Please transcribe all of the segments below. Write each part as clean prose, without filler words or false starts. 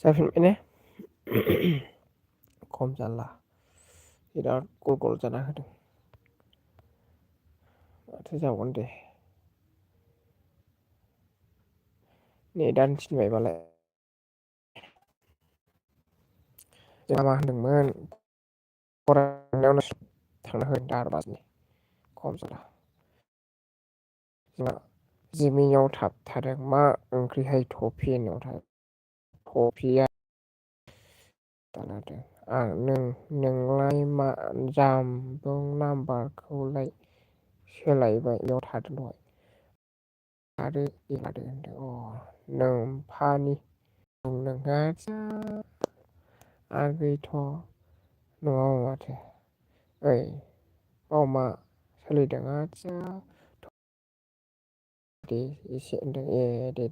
जाफिनबाय ने खम जाला बिराद गल गल जाना होदों माथो जाबावगोन दे नेटानो थिनबायबालाय जोंहा मा होनदोंमोन फरायनायावनो थांना हो दारबाजनि खम जाला जोंहा जिमियाव थाबथादों मा ओंख्रिहाय टफि होननायाव टफिया आं नोंलाय मा जामबुं नाम्बारखौलाय सोलायबाय बेयाव थादों दहाय आरो होनदों नोमफानि नोंहा आगैथ' न'आव माथो ओइ औ मा सोलिदों आदसा दे एसे होनदों ए दे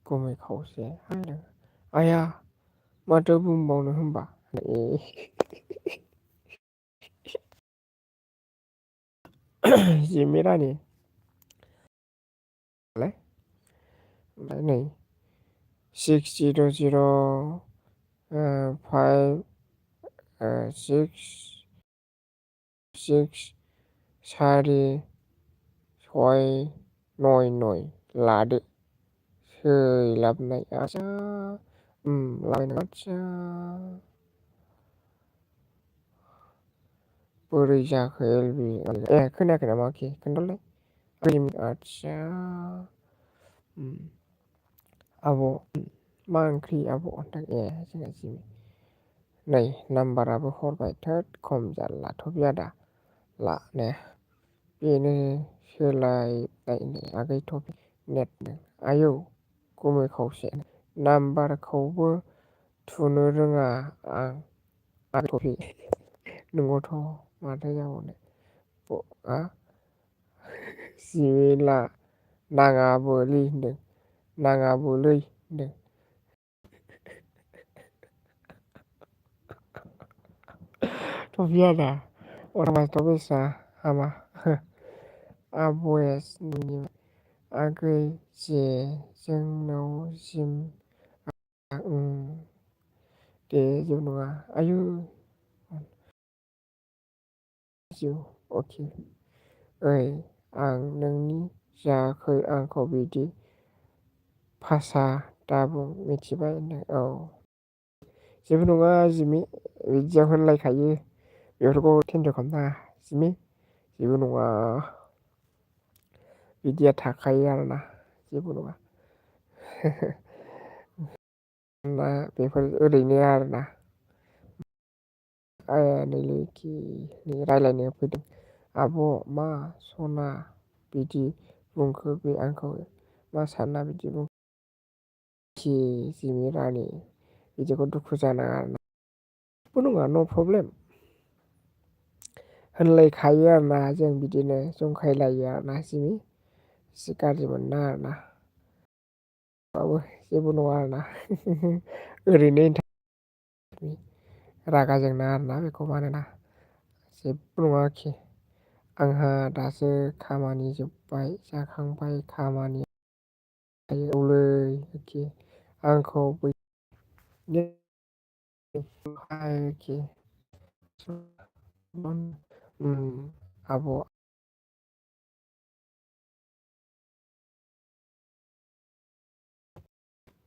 गुमै खावसे होनदों आइया माथो बुंबावनो होनबा ए जिमि रानि ओमफ्राय नै 600 5 6 6 सारि 6 9 9 लादो सैलाबनाय आसा आदसा बोरै जाखो खोनायाखै नामा आखि खोन्थालाय आदसा आब' मा ओंख्रि आब' ए जोंहा जि नै नाम्बाराबो हरबाय थोद खम जारलाथ' बे आदा ला ने बेनो सोलायलायनो आगै टफि नेट आयौ गुमै खावसे नाम्बारखौबो थुनो रोङा आं टफि नंगौथ' माथो जाबावनो जिला नाङाबोलै होनदों नाङाबोलै होनदों टफि आदा अरायमाथ' बेसा हामा आब'एस आगै जे जोंनाव जिम दे जेबो नङा आयु जिउ अके ओइ आं नोंनि जायाखै आंखौ बिदि भाषा दाबुं मिथिबाय औ जेबो नङा जिमि बिदियाव होनलायखायो बेफोरखौ टेनसन खालामनाङा जिमि जेबो नङा बिदिया थाखायो आरोना जेबो नङा ना बेफोर ओरैनो आरोना नैलोखि रायज्लायनो फैदों आब' मा सना बिदि बुंखो बे आंखौ मा सानना बिदि जिमि रानि बिदिखौ दुखु जानाङा आरोना जेबो नङा न' प्रब्लेम होनलायखायो आरोना जों बिदिनो जंखायलायो आरोना जिमि एसे गाज्रि मोननाङा आरोना बाबो जेबो नङा आरोना ओरैनो रागा जोंनाङा आरोना बेखौ मानोना जेबो नङा आरोखि आंहा दासो खामानि जोबबाय जाखांबाय खामानिया औलै आरोखि आंखौ आरोखि आब'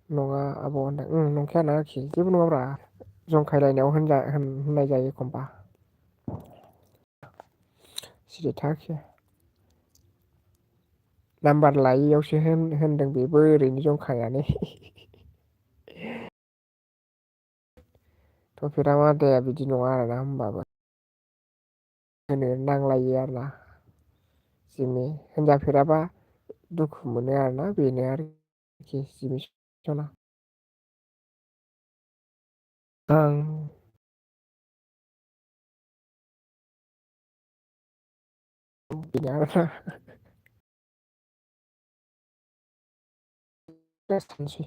नङा आब' होनदों नंखायानो आरोखि जेबो नङाब्रा जंखायलायनायाव होननाय जायो एखमबा सिरि था आरोखि नाम्बार लायियावसो होनदों बेबो ओरैनो जंखायनानै टपिकआ मा दे बिदि नङा आरोना होमबाबो होनो नांलायो आरोना जिमि होनजाफेराबा दुखु मोनो आरोना बेनो आरोखि जिमि सना आं बेनो आरोना थानोसै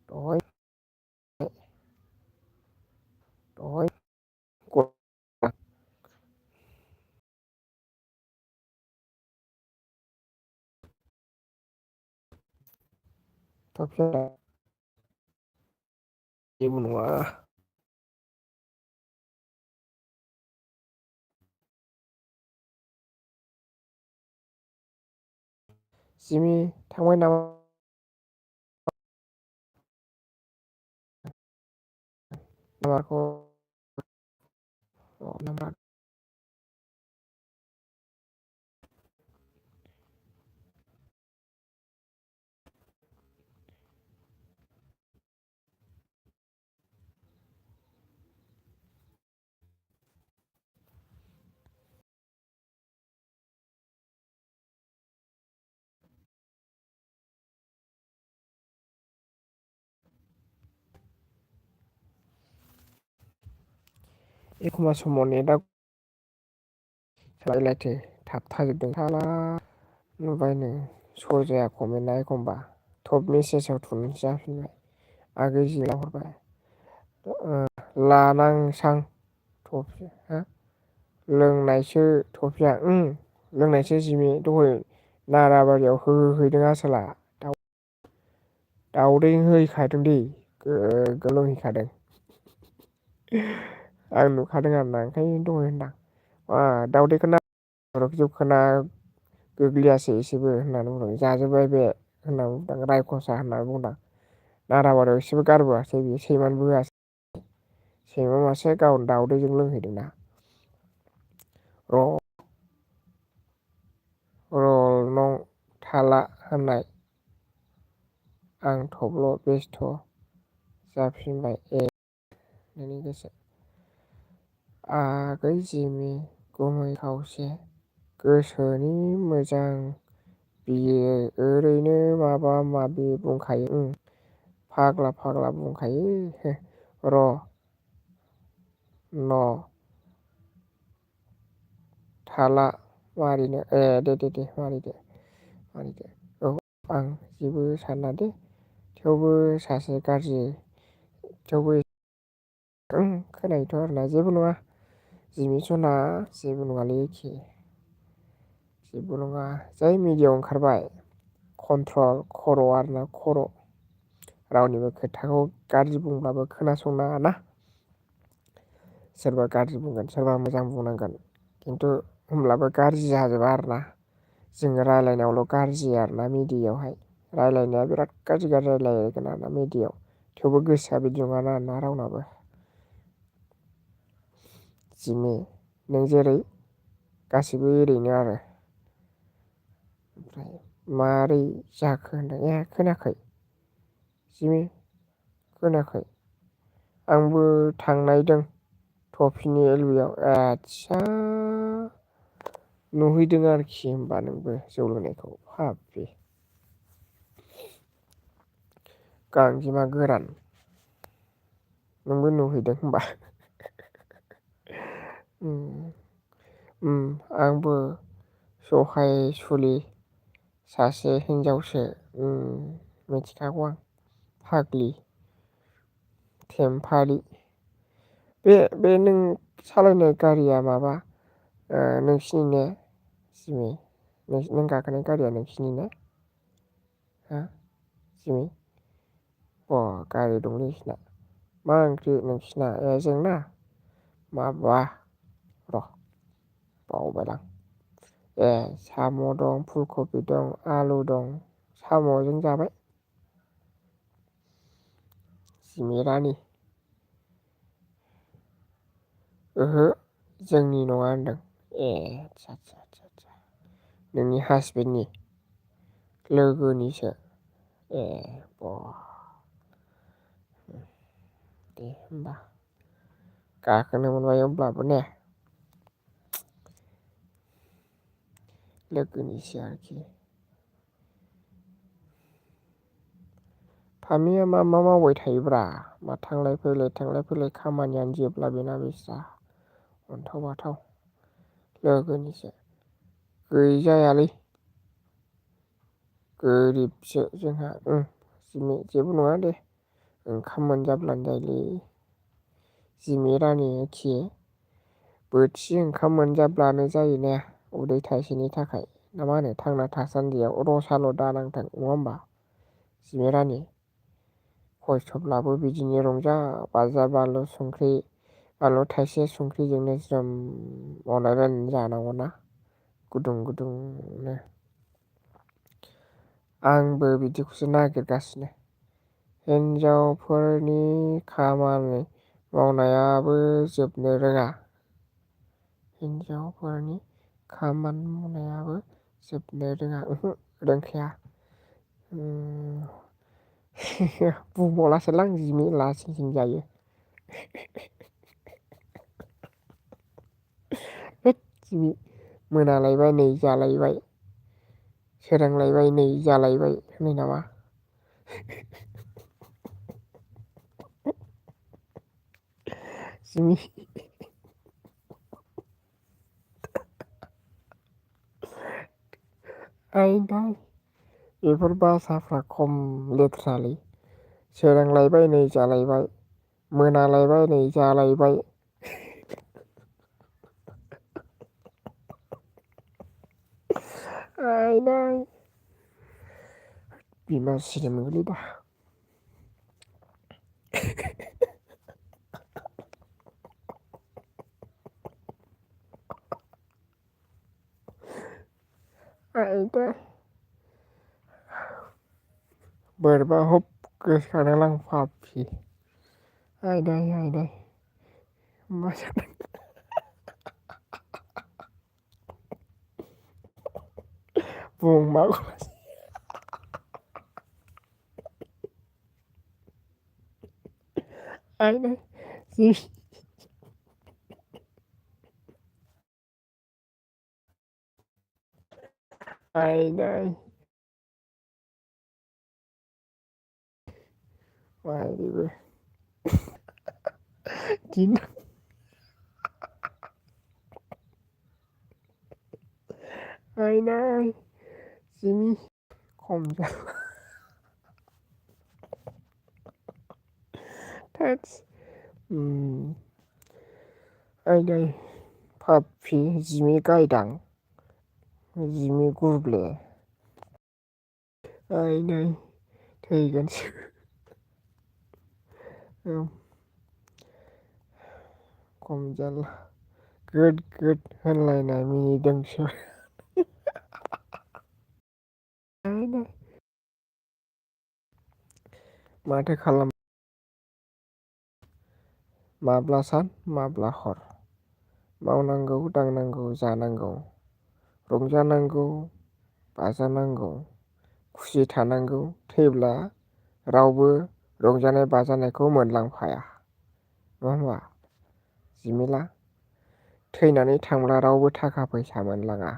दहाय अय गद थफिया जेबो नङा। जिमि थांबाय नामा? नाम्बारखौ नाम्बार एखमबा समाव नेटआ लायलाथो थाबथाजोबदों साला नुबायनो स' जाया कमेन्टआ एखमबा टप मेसेजाव थुनोसो जाफिनबाय आगै जिला हरबाय लानांसां टफि हा लोंनायसो टफिया लोंनायसो जिमि दहाय नाराबारियाव होहैदों आसोला दाउदै हैखादों दै गोगोम लोंहैखादों आं नुखादों आरोना ओंखायनो दहाय होनदां दाउदैखौ जोबखाना गोग्लैयासै एसेबो होननानै बुंदों जाजोब्बाय बे होननानै बुंदों रायखसा होननानै बुंदां नाराबारियाव एसेबो गारबोआसै बियो सैमानोबो होआसै सैमा मासे गाव दाउदैजों लोंहैदोंना र' रल नं थाला होननाय आं थब्ल' बेस्थ' जाफिनबाय ए नोंनि गोसो आगै जिमि गुमै खावसे गोसोनि मोजां बियो ओरैनो माबा माबि बुंखायो फाग्ला फाग्ला बुंखायो र' न' थाला मारिनो दे मारिदो औ आं जेबो साना दे थेवबो सासे गाज्रि थेवबो खोनायोथ' आरोना जेबो नङा जिमि सना जेबो नङालै जेबो नङा जै मिडियाआव ओंखारबाय कन्ट्रल खर' आरोना खर' रावनिबो खोथाखौ गाज्रि बुंब्लाबो खोनासंनाङा ना सोरबा गाज्रि बुंगोन सोरबा मोजां बुंनांगोन खिन्थु होमब्लाबो गाज्रि जाजोबा आरोना जोङो रायलायनायावल' गाज्रि आरोना मिडियायावहाय रायलायनाया बिराद गाज्रि रायलायगोन आरोना मिडियायाव थेवबो गोसोआ बिदि नङाना आरोना रावनाबो जिमि नों जेरै गासैबो एरैनो आरो ओमफ्राय मारै जाखो होनदों खोनायाखै जिमि खोनायाखै आंबो थांनायदों टफिनि एल बेयाव आदसा नुहैदों आरोखि होमबा नोंबो जौ लोंनायखौ फाग्लि गांजेमा गोरान नोंबो नुहैदों होनबा आंबो सहायसुलि सासे हिनजावसो मिथिखागौ आं फाग्लि टेम्पारि बे नों सालायनाय गारिया माबा नोंसिनि ने जिमि नों गाखोनाय गारिया नोंसिनि ने हा जिमि गारि दंलै नोंसिना मा ओंख्रि नोंसिना जोंना माबा र' बावबायलां साम' दं फुलकबि दं आलु दं साम'जों जाबाय जिमि रानि ओहो जोंनि नङा होनदों आदसा नोंनि हासबेन्डनि लोगोनिसो दे होमबा गाखोनो मोनबाय अब्लाबो ने लोगोनिसो आरोखि फामिया मा मावबाय थायोब्रा मा थांलाय फैलाय खामानियानो जोबला बेना बेस्रा अन्थाव बाथाव लोगोनिसो गैजायालै गोरिबसो जोंहा जेबो नङा दे ओंखाम मोनजाब्लानो जायोलै जिमि रानि एखे बोथिसे ओंखाम मोनजाब्लानो जायो ने उदै थाइसेनि थाखाय ना मा होनो थांना थासान्दियाव रसाल' दानांथों नङा होमबा जिमि रानि खस्थ'ब्लाबो बिदिनो रंजा बाजा बानलु थाइसे संख्रिजोंनो ज्रोम अनलायलायनानै जानांगौना गुदुं गुदुंनो आंबो बिदिखौसो नागिरगासिनो हिनजावफोरनि खामानि मावनायाबो जोबनो रोङा हिनजावफोरनि खामानि मावनायाबो जोबनो रोङा रोंखाया बुंबावलासोलां जिमि लासिंसिं जायो होद जिमि मोनालायबाय नै जालायबाय सोरांलायबाय नै जालायबाय होनो नामा जिमि आयदै बेफोर भाषाफ्रा खम लेथ्रालै सोरांलायबाय नै जालायबाय मोनालायबाय नै जालायबाय आयदै बिमा सिरिमोन गोलैदा आयदै बोरैबा हब गोसोखांलायलां पाबजि आयदै आयदै मा जादों बुंबागौ आयदै जि आयदै मायदिबो दिन आयदै जिमि खम जाला थोदस आयदै पाबजि जिमि गायदां जिमि गुरब्ले आयदै थैगोनसो औ खम जाला गोद गोद होनलायनाय मिनिदोंसो आयदै माथो खालाम माब्ला सान माब्ला हर मावनांगौ दांनांगौ जानांगौ रंजानांगौ बाजानांगौ खुसि थानांगौ थैब्ला रावबो रंजानाय बाजानायखौ मोनलांफाया नङा होमबा जिमिला थैनानै थांब्ला रावबो थाखा फैसा मोनलाङा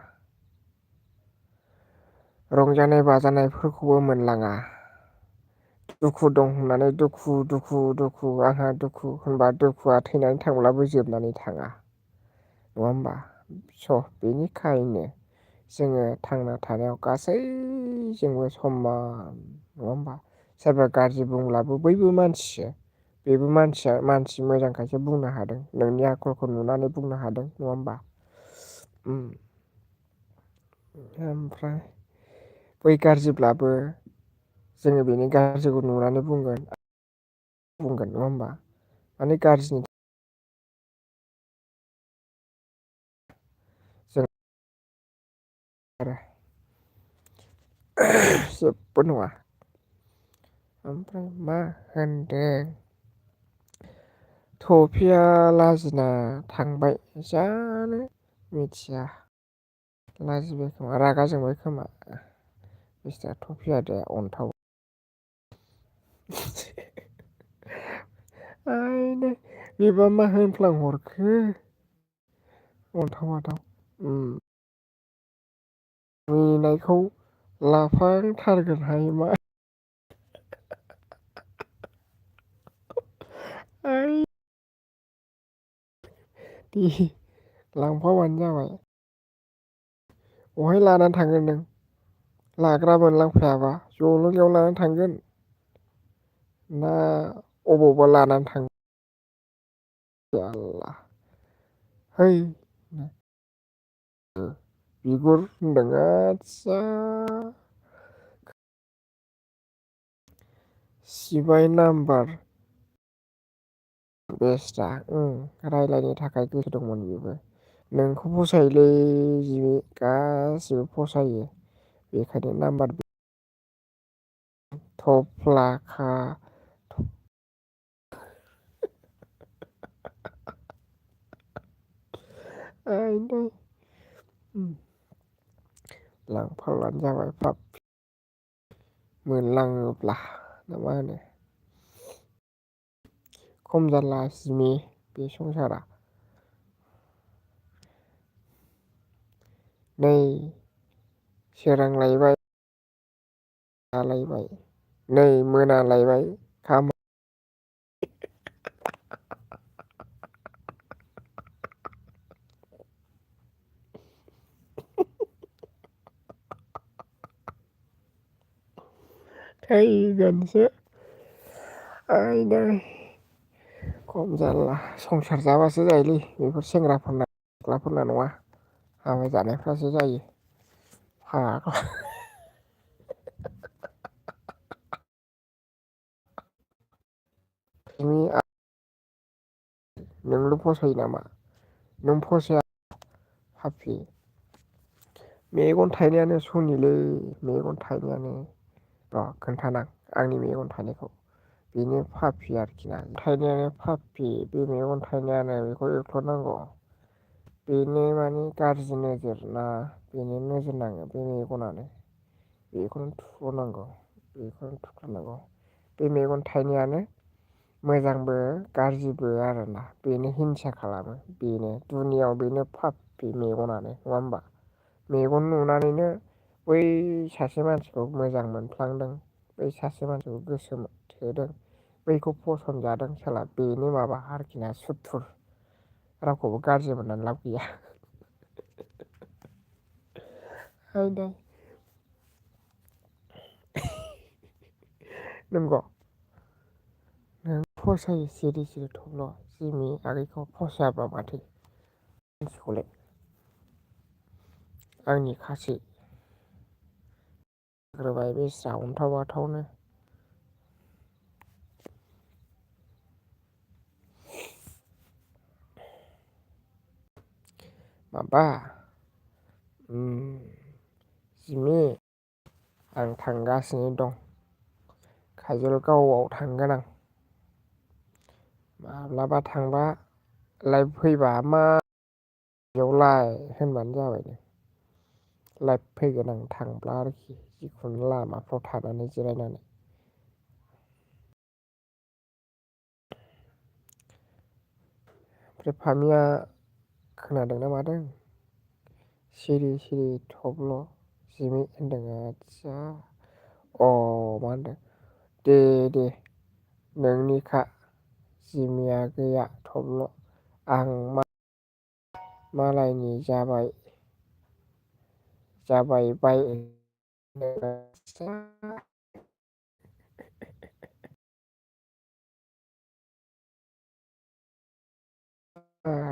रंजानाय बाजानायफोरखौबो मोनलाङा दुखु दं होननानै दुखु दुखु दुखु आंहा दुखु होनबा दुखुआ थैनानै थांब्लाबो जोबनानै थाङा नङा होमबा स' बेनिखायनो जोङो थांना थानायाव गासैजोंबो समान नङा होमबा सोरबा गाज्रि बुंब्लाबो बैबो मानसिसो बेबो मानसिया मानसि मोजांखायसो बुंनो हादों नोंनि आखलखौ नुनानै बुंनो हादों नङा होमबा ओमफ्राय बै गाज्रिब्लाबो जोङो बेनि गाज्रिखौ नुनानै बुंगोन नङा होमबा माने गाज्रिनि जों आरो जेबो नङा ओमफ्राय मा होनदों थफिया लाजिना थांबाय जानो मिथिया लाजिबाय खोमा रागा जोंबाय खोमा मिस्टार थफियादिया अन्थाव आयदै बेबा मा होनफ्लांहरखो अन्थाव बाथाव मिनिनायखौ लाफाथारगोनहाय मा ओइ दे लांफाबानो जाबाय बहाय लानानै थांगोन नों लाग्रा मोनलांफायाबा जलंगायाव लानानै थांगोन ना अबावबा लानानै थांगोन Allah. Hei, bigur होनदों आदसा सिबाय नाम्बार बेस्रा रायलायनो थाखाय गोसो दंमोन बेबो। नोंखौ फसायोलै जिबि गासिबो फसायो बेखायनो नाम्बार थफ्लाखा आयदै लांफाबानो जाबाय पाप मोनलाङोब्ला ना मा होनो खम जारला जिमि बे संसारा नै सोरांलायबाय लायबाय नै मोनालायबाय खाम थैगोनसो आयदै खम जारला संसार जाबासो जायोलै बेफोर सेंग्राफोरना सिख्लाफोरना नङा हाबा जानायफ्रासो जायो फाग्ला नोंल' फसायो नामा नों फसाया फाफि मेगन थाइनायानो सनिलै मेगन थाइनायानो र' खोन्थानां आंनि मेगन थाइनायखौ बेनो फाफि आरोखि ना थाइनायानो फाफि बे मेगन थाइनायानो बेखौ एख्ल'नांगौ बेनो माने गाज्रि नोजोर ना बेनो नोजोर नाङो बे मेगनानो बेखौनो थुख्ल'नांगौ बेखौनो थुख्ल'नांगौ बे मेगन थाइनायानो मोजांबो गाज्रिबो आरोना बेनो हिंसा खालामो बेनो दुनियाव बेनो फाफि मेगनानो नङा होमबा मेगन नुनानैनो बै सासे मानसिखौ मोजां मोनफ्लांदों बै सासे मानसिखौ गोसो थोदों बैखौ फसनजादों साला बेनो माबा आरोखि ना सुथुर रावखौबो गाज्रि मोननानै लाब गैया आयदै नंगौ नों फसायो सिरि सिरि थब्ल' जिमि आगैखौ फसायाबा माथो मानसिखौलाय आंनि खासै होग्रोबाय बेस्रा अन्थाव बाथावनो माबा जिमि आं थांगासिनो दं काजलगावआव थांगोन आं माब्लाबा थांबा लाइभ फैबा मा बेयावलाय होनबानो जाबाय दे लाइभ फैगोन आं थांब्ला आरोखि जिखुनु लामाफ्राव थानानै जिरायनानै ओमफ्राय फामिया खोनादोंना मादों सिरि सिरि थब्ल' जिमि होनदों आदसा मा होनदों दे नोंनिखा जिमिया गैया थब्ल' आं मालायनि जाबाय बाय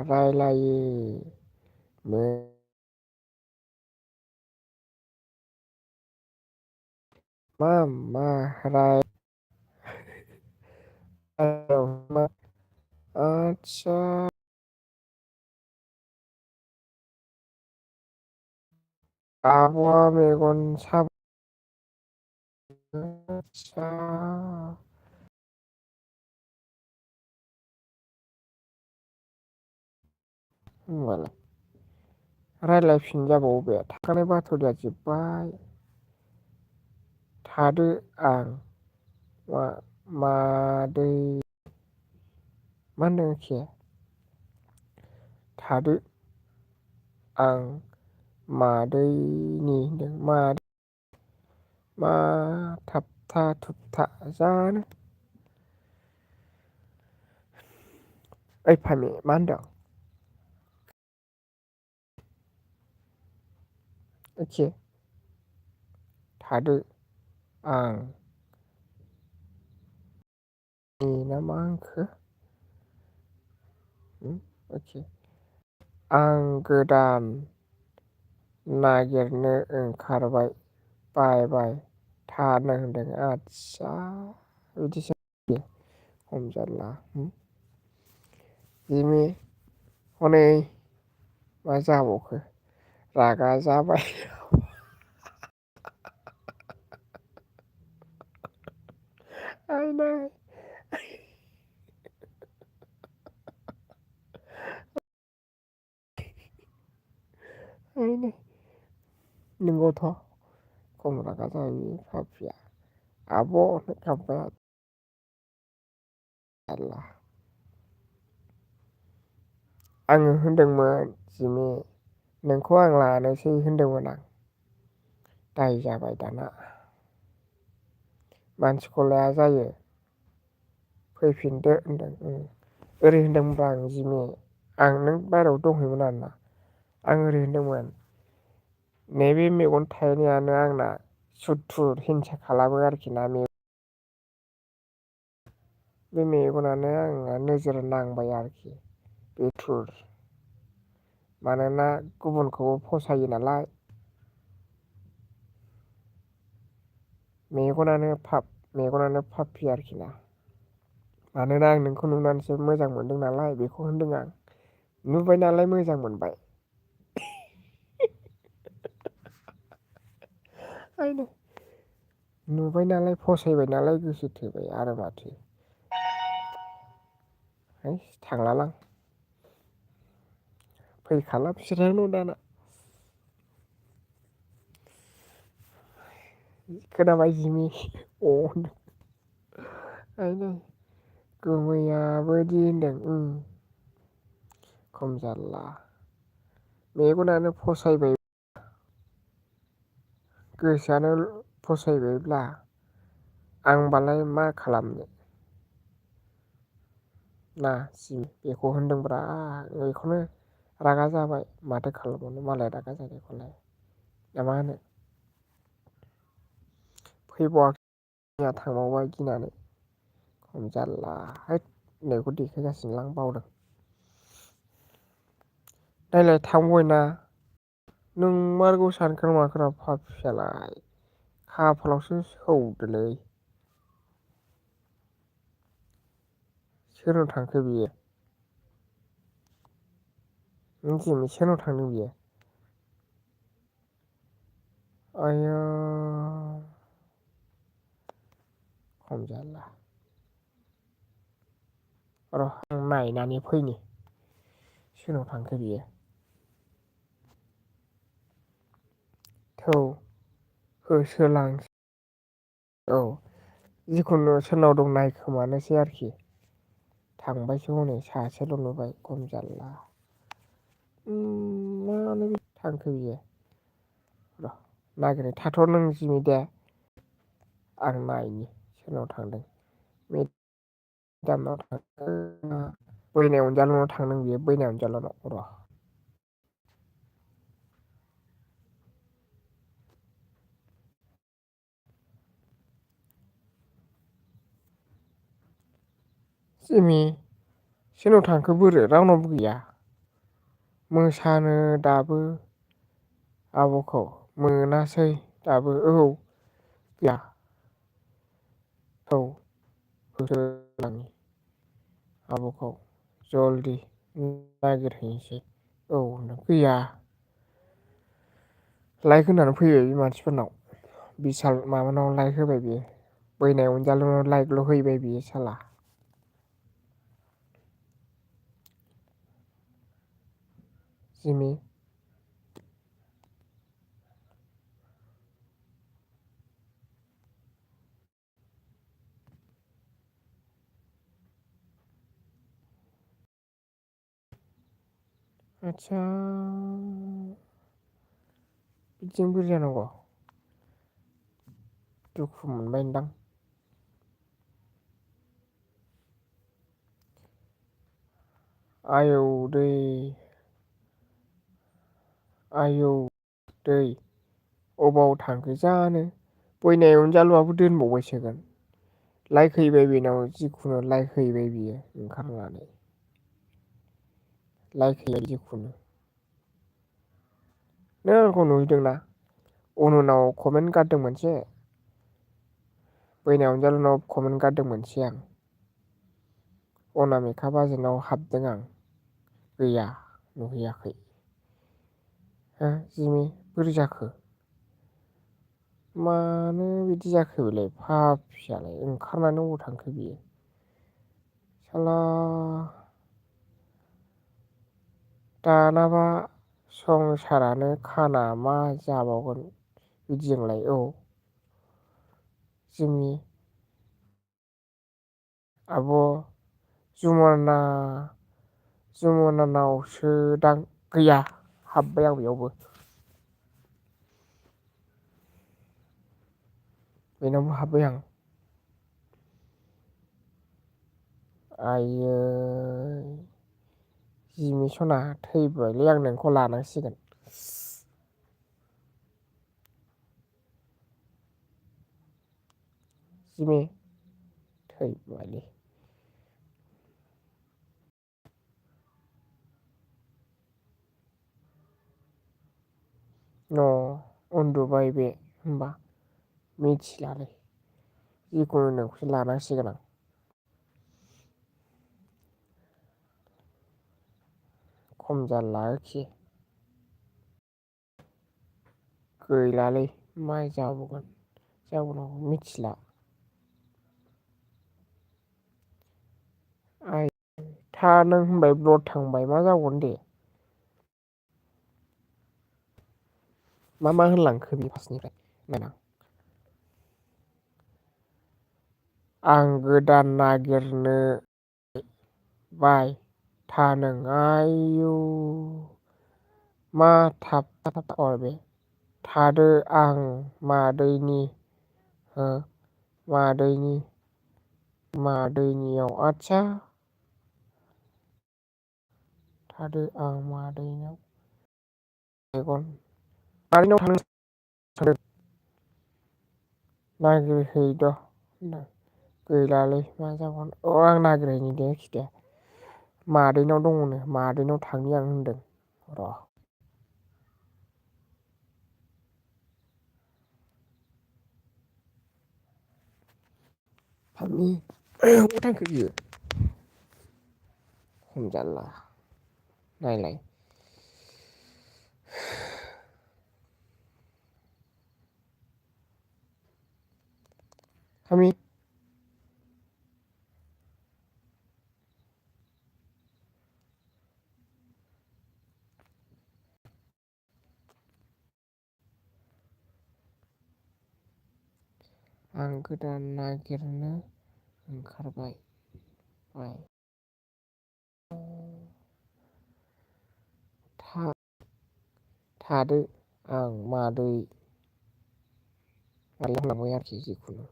रायलायो मा राय आदसा आब'आ मेगन आदसा होनबालाय रायलायफिनजाबावो बे थाखानाय बाथ'रिया जोब्बाय थादो आं मादै मा होनदों एखे थादो आं मादैनि होनदों मा थाबथा थुबथा जानो ओइ फामि मा होनदों एखे थादो आं ना मा होनखो अके आं गोदान नागिरनो ओंखारबाय बाय बाय थानो होनदों आदसा बिदिसो खम जारला जिमि हनै मा जाबावखो रागा जाबाय आयदै आयदै नंगौथ' खम रागा जायो पापिया आब' होनखाबाय जारला आङो होनदोंमोन जिमि नोंखौ आं लानोसै होनदोंमोन आं दाय जाबाय दाना मानसिखौ लाया जायो फैफिनदो होनदों ओरै होनदोंमोनब्रा आं जिमि आं नों बायहेरायाव दंहैयोमोन आरोना आं ओरै होनदोंमोन नैबे मेगन थाइनैयानो आंना सुथुर हिंसा खालामो आरोखि ना बे मेगनानो आंना नोजोर नांबाय आरोखि बेथुर मानोना गुबुनखौबो फसायो नालाय मेगनानो पापि आरोखि ना मानोना आं नोंखौ नुनानैसो मोजां मोनदों नालाय बेखौ होनदों आं नुबाय नालाय मोजां मोनबाय आयदै नुबाय नालाय फसायबाय नालाय गोसो थोबाय आरो माथो है थांलालां फैखाला बिसोरनो दाना खोनाबाय जिमि आयदै गुमैयाबोदि होनदों खम जारला मेगनानो फसायबाय गोसोआनो फसायबायब्ला आंबालाय मा खालामनो ना जि बेखौ होनदोंब्रा बेखौनो रागा जाबाय माथो खालामबावनो मालाय रागा जानायखौलाय ना मा होनो फैबावआखै थांबावबाय गिनानै खम जारला हैद होननायखौ देखायगासिनो आं बावदों नायलाय थांबायना नंमारगौ सानखोना माखोरा पापियालाय खाफालावसो सौदोलै सोरनाव थांखो बियो जिमि सोरनाव थांदों बियो आया खम जारला र' आं नायनानै फैनि सोरनाव थांखो बियो थौ होसोलांसै औ जिखुनु सोरनाव दं नायखोमानोसै आरोखि थांबायसो हनै सासेल' नुबाय खम जारला मानो थांखो बियो र' नागिरनो थाथ' नों जिमि दे आं नायनि सोरनाव थांदों मेदामनाव थांदों बैनाय अनजालुनाव थांदों बियो बैनाय अनजालुनाव र' जिमि सोरनाव थांखो बोरो रावनावबो गैया मोसानो दाबो आब'खौ मोनासै दाबो गैया औ होसोलांनि आब'खौ जलदि नागिरहैनोसै औ गैया लाइक होनानै फैबाय बे मानसिफोरनाव बिसाल माबानाव लाइक होबाय बियो बैनाय अनजालुनाव लाइकल' हैबाय बियो साला जिमि आदसा बिदिजों बोरै जानांगौ दुखु मोनबाय नोंदां आयौ दै आयौ दै अबाव थांखो जानो बैनाय अनजालुआबो दोनबावबायसोगोन लाइक हैबाय बेनाव जिखुनु लाइक हैबाय बियो ओंखारनानै लायक होयो जिखुनु नों आंखौ नुहैदोंना अनुनाव कमेन्ट गारदों मोनसे बैनाय अनजालुनाव कमेन्ट गारदों मोनसे आं अनामिका बाजैनाव हाबदों आं गैया नुहैयाखै हो जिमि बोरै जाखो मानो बिदि जाखो बेलाय फाफियालाय ओंखारनानै अबाव थांखो बियो साला दानाबा संसारानो खाना मा जाबावगोन बिदिजोंलाय औ जोंनि आब' जुमुनानावसो दां गैया हाबबाय आं बेयावबो बेनावबो हाबबाय आं आयै जिमि सना थैबायलै आं नोंखौ लानांसिगोन जिमि थैबायलै न' उन्दुबाय बे होमबा मिथिलालै जिखुनु नोंखौसो लानांसिगोन आं खम जारला आरोखि गैलालै मा जाबावनांगौ मिथिला आइ था नों होनबाय ब्लड थांबाय मा जाबावगोन दे मा होनलांखो बे फार्स्टनिफ्राय नायनां आं गोदान नागिरनो बाय था नों आयु मा थाब बे थादो आं मादैनि हो मादैनियाव आदसा थादो आं मादैनाव मेगन मादैनाव थांनो सानदों नागिरहैद' गैलालै मा जाबावगोन अ आं नागिरहैनि दे जायखिजाया मादैनाव दङनो मादैनाव थांनि आं होनदों र' फाग्लि अबाव थांखो बियो खम जारला नायलाय फामि आं गोदान नागिरनो ओंखारबाय थादो आं मादै होनलांबाय आरोखि जिखुनु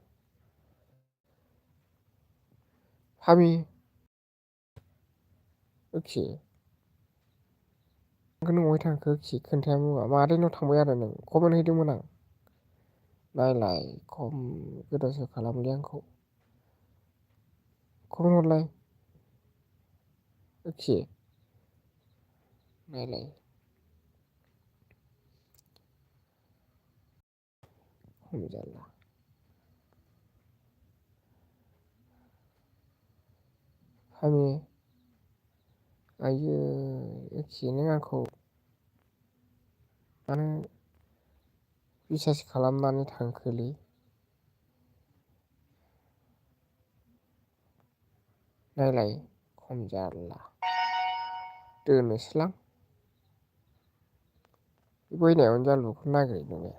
फामि ओखि ओंखायनो अबावहाय थांखो खि खोन्थायाबो मादैनाव थांबाय आरो नों कमेन्ट हैदोंमोन आं नायलाय खम गोदाव सोराव खालामोलै आंखौ कमेन्ट हरलाय ओखि नायलाय खम जारला फामि आइयै ओखि नों आंखौ मानो बिसास खालामनानै थांखोलै नायलाय खम जारला दोननोसैलां बैनाय अनजालुखौ नागिरहैदों बे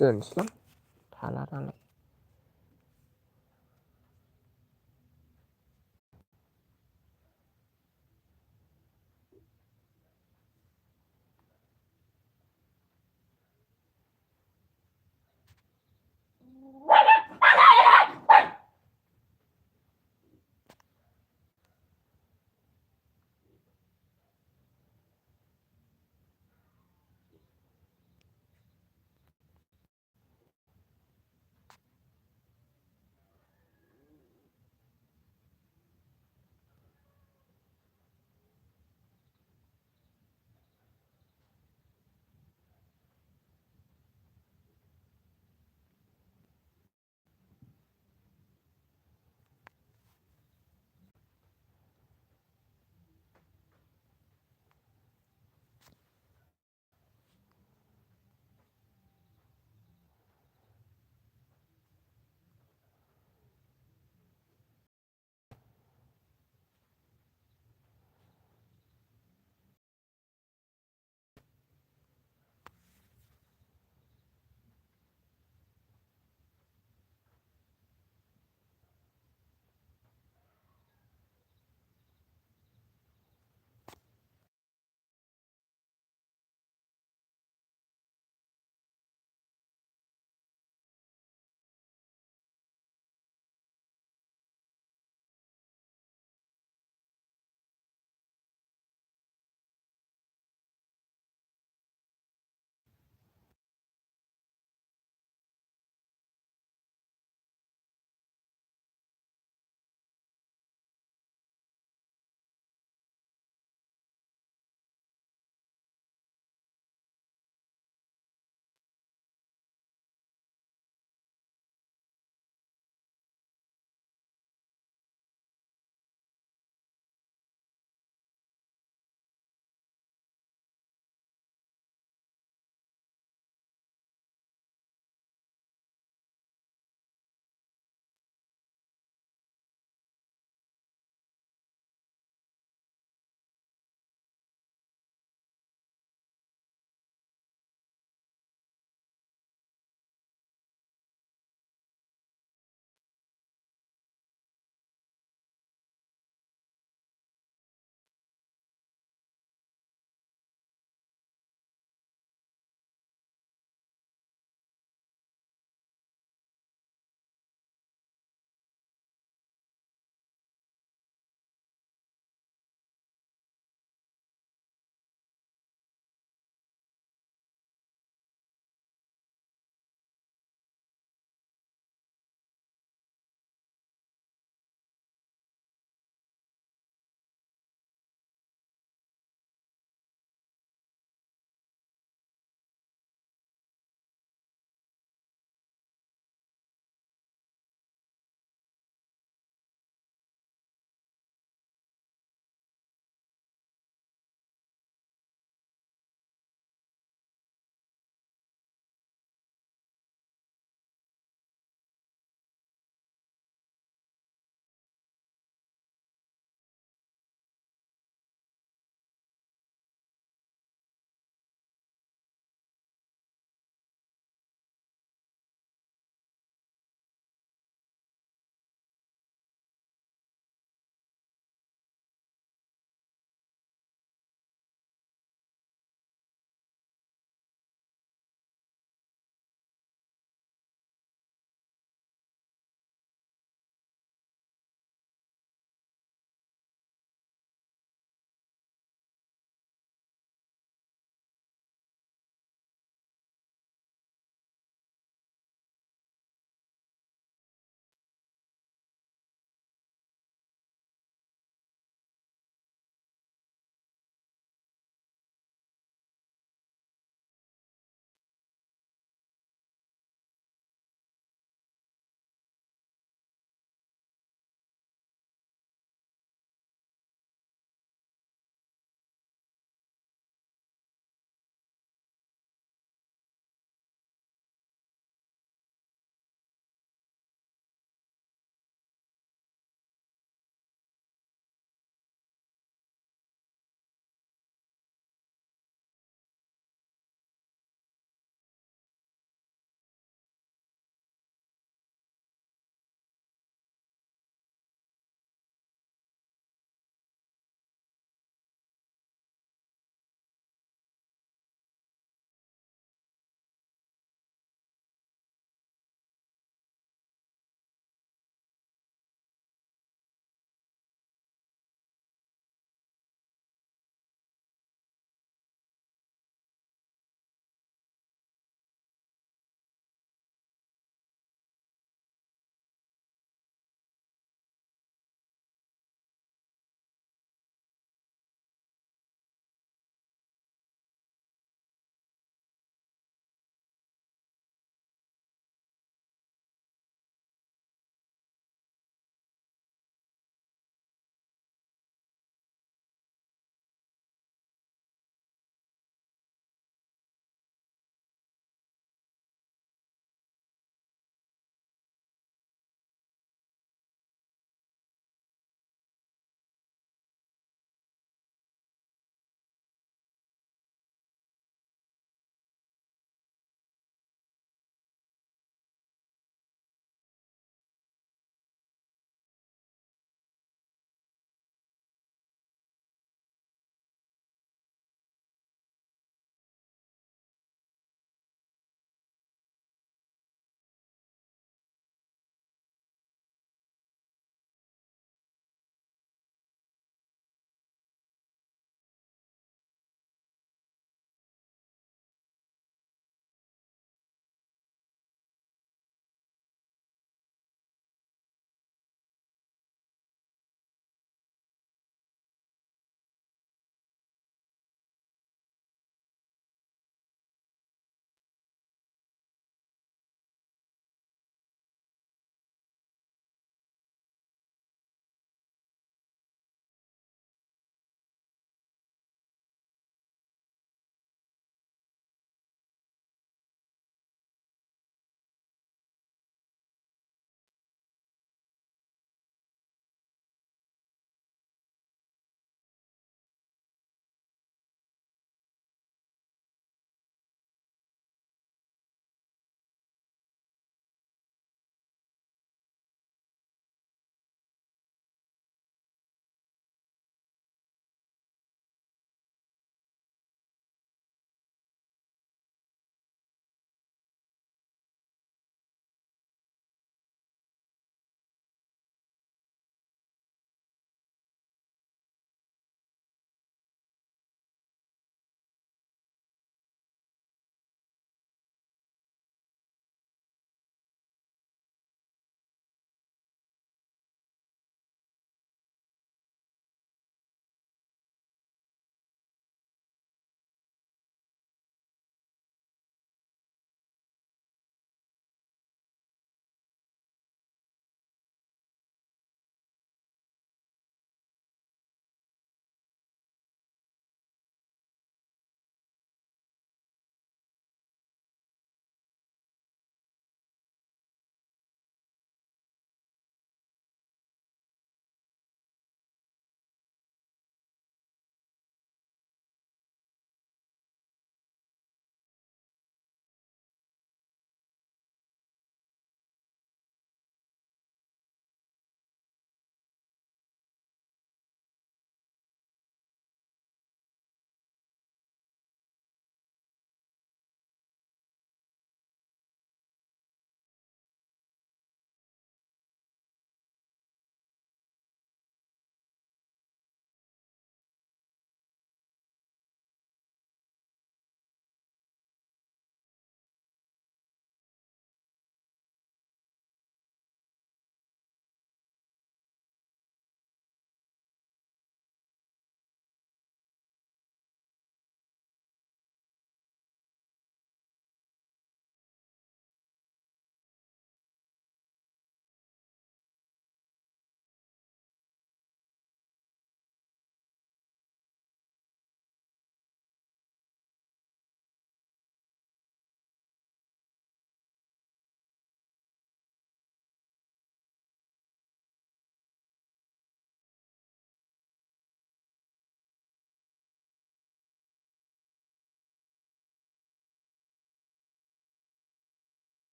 दोनसैलां थाला नालाय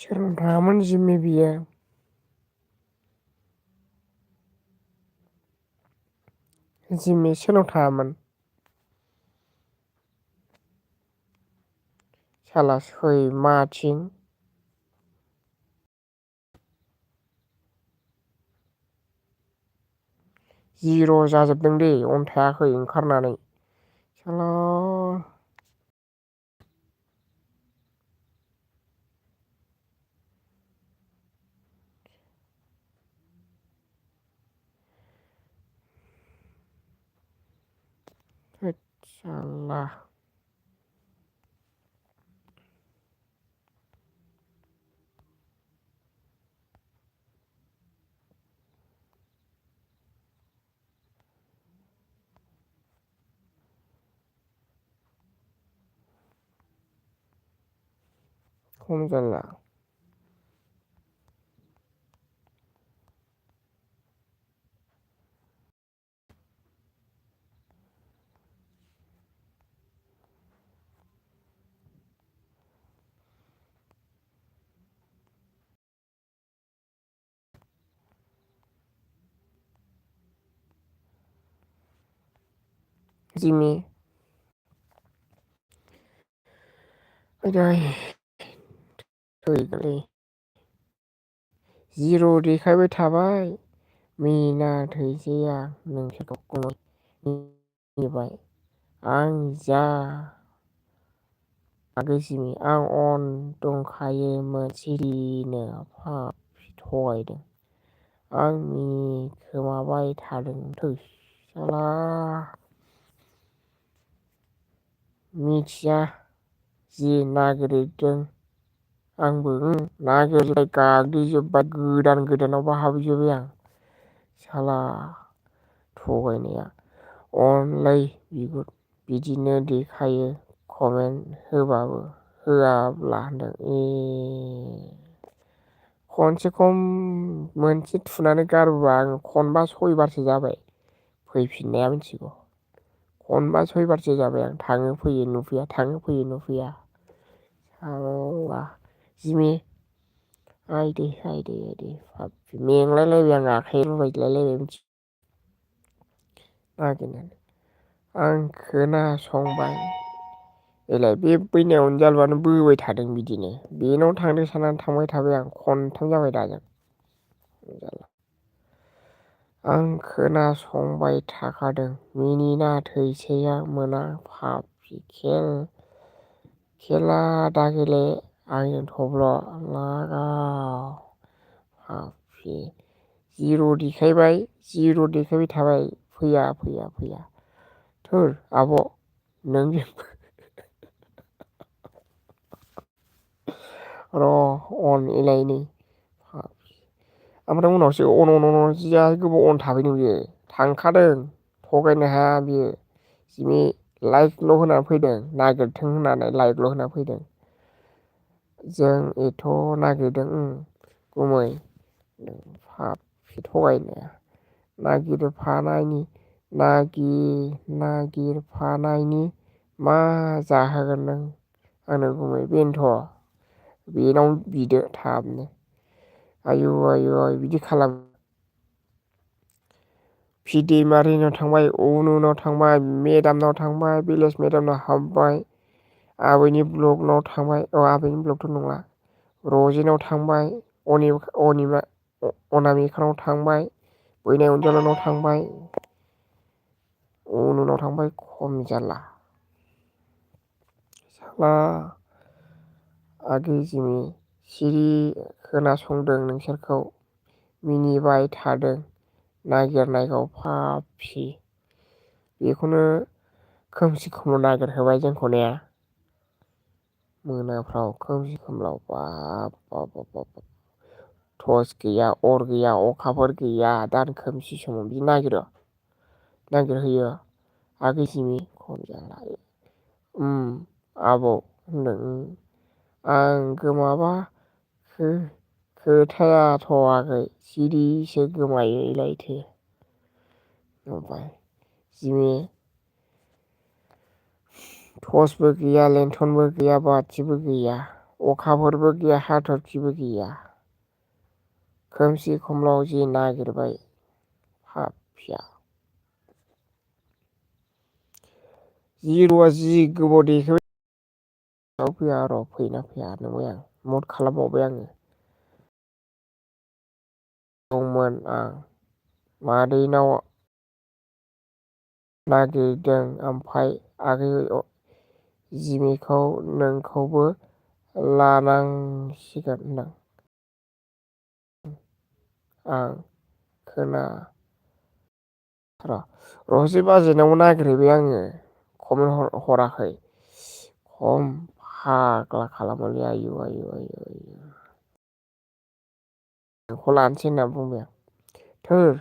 सोरनाव थाङामोन जिमि बियो? जिमि सोरनाव थाङामोन? साला सैमाथिं। जिर' जाजोबदों दे अन्थायाखै ओंखारनानै साला। होद साला। खम जाला। जिमि आयदै थैगोनलै। जिर' देखायबाय थाबाय मिनाथैसै आं नोंसोरखौ मिनिबाय आं जा आगै जिमि आं अन दंखायोमोन सिरिनो फाब थगायदों आं मिनिखोमाबाय थादों थै साला। मिथिया जि नागिरदों आंबो नागिरबाय गाग्लिजोबबाय गोदानावबो हाबहैजोब्बाय आं साला थगायनाया। अनलै बिगुर बिदिनो देखायो कमेन्ट होबाबो होआब्ला होनदों खनसे खम मोनसे थुनानै गारबोबा आङो खनबा सयबारसो जाबाय फैफिननाया मिथिगौ। खनबा सयबारसो जाबाय आं थाङो फैयो नुफैया थाङो फैयो नुफैया साला। जिमि आइदै आइदै आइदै मेंलायलायबाय आं आखाइ रुबायलायलायबाय मिथिगौ नागिरनानै आं खोनासंबाय एलाय बे बैनायाव अनजालुआनो बोबाय थादों बिदिनो बेनाव थांदों साननानै थांबाय थाबाय आं खनथाम जाबाय दाजों। आं खोनासंबाय थाखादों मिनिनाथैसै आं मोना फाफि खेला दागेले आंजों थब्ल' लागाव फाफि जिर' देखायबाय थाबाय फैया फैया फैया थोर आब' नोंजों र' अन एलायनै ओमफ्राय उनावसो अन जा गोबाव अन थाफैदों बियो थांखादों थगायनो हाया बियो जिमि लाइकल' होनानै फैदों नागिरथों होननानै लाइकल' होना फैदों। जों एथ' नागिरदों गुमै फाफि थगायनाया नागिरफानायनि मा जाहोगोन नों आंनो गुमै बेनोथ' बेनाव बिदो थाबनो आयु बिदि खालाम। भिदैमारिनाव थांबाय अनुनाव थांबाय मेदामनाव थांबाय भिलेज मेदामनाव हाबबाय आबैनि ब्लगनाव थांबाय आबैनि ब्लगथ' नंला रजेनाव थांबाय अनामिकानाव थांबाय बैनाय अनजालुनाव थांबाय अनुनाव थांबाय खम जाला साला। आगै जिमि सिरि खोनासंदों नोंसोरखौ मिनिबाय थादों नागिरनायखौ फाफि बेखौनो खोमसि खोमलाव नागिरहोबाय जोंखौ ने मोनाफ्राव खोमसि खोमलाव बाब बाब बाब टर्स गैया अर गैया अखाफोर गैया दान खोमसि समाव बिदि नागिरहैयो आगै जिमि खम जाला। आब' होनदों आं गोमाबा खोथायाथ' आगै सिरिसो गोमायोलायथो नुबाय जिमि टर्चबो गैया लेन्थनबो गैया बाथिबो गैया अखाफोरबो गैया हाथरखिबो गैया। खोमसि खोमलाव जि नागिरबाय पापिया। जिर'आ जि गोबाव देखायबाय फैया र' फैयोना फैया नंबाय आं मद खालामबावबाय आङो। दंमोन आं मादैनाव नागिरदों ओमफाय आगै जिमिखौ नोंखौबो लानांसिगोन होनदों आं खोना र' रजे बाजेनावबो नागिरहैबाय आङो कमेन्ट हराखै खम फाग्ला खालामोलै आयु आयु आयु आयु नोंखौ लानोसै होनना बुंबाय आं थोर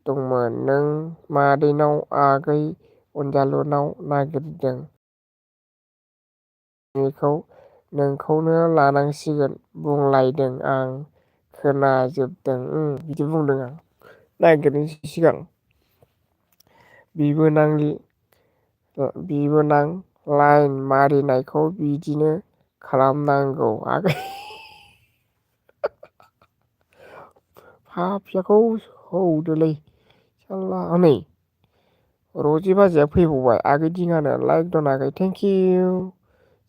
दंमोन नों मादैनाव आगै अनजालुनाव नागिरदों बेखौ नोंखौनो लानांसिगोन बुंलायदों आं खोनाजोबदों बिदि बुंदों आं नागिरनोसै सिगां बिबोनां लाइन मारिनायखौ बिदिनो खालामनांगौ आगै पापियाखौ हौदोलै साल्ला हनै रजे बाजैया फैबावबाय आगै दिङानो लाइक दं आगै थेंकिउ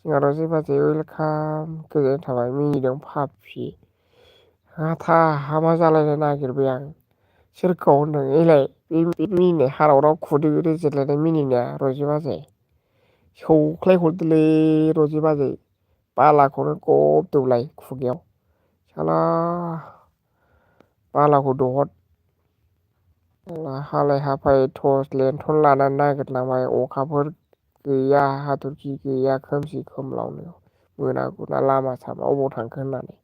जोंहा रजे बाजै वेलकाम गोजोननाय थाबाय मिनिदों पापि हाथा हामा जालायनो नागिरबाय आं सोरखौ होनदों एलाय बे मिनिनाय हाराव खुदै रोजेरलायनाय मिनिनाया रजे बाजै सौख्लाय हरदोलै रजे बाजै बालाखौनो गब दौलाय खुगायाव साला बालाखौ दहद हालाय हाफाय टर्स लेन्थन लानानै नागिरलांबाय अखाफोर गैया हाथरखि गैया खोमसि खोमलावनो मोनागुना लामा सामा अबाव थांखो होननानै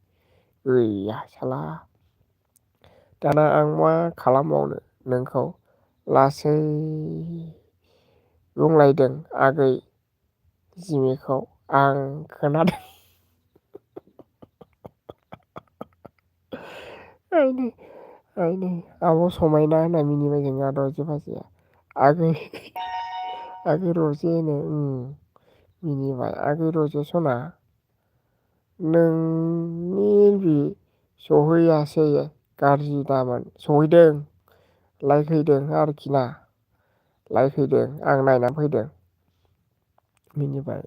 गैया साला दाना आं मा खालामबावनो नोंखौ लासै बुंलायदों आगै जिमिखौ आं खोनादों आइनै आब' समायना होनना मिनिबाय जोंहा रजे बाजैया आगै रजेनो मिनिबाय आगै रजे सना नोंनि बि सहैयासै गाज्रि दामोन सहैदों लाइक हैदों आरोखि ना लाइक हैदों आं नायनानै फैदों मिनिबाय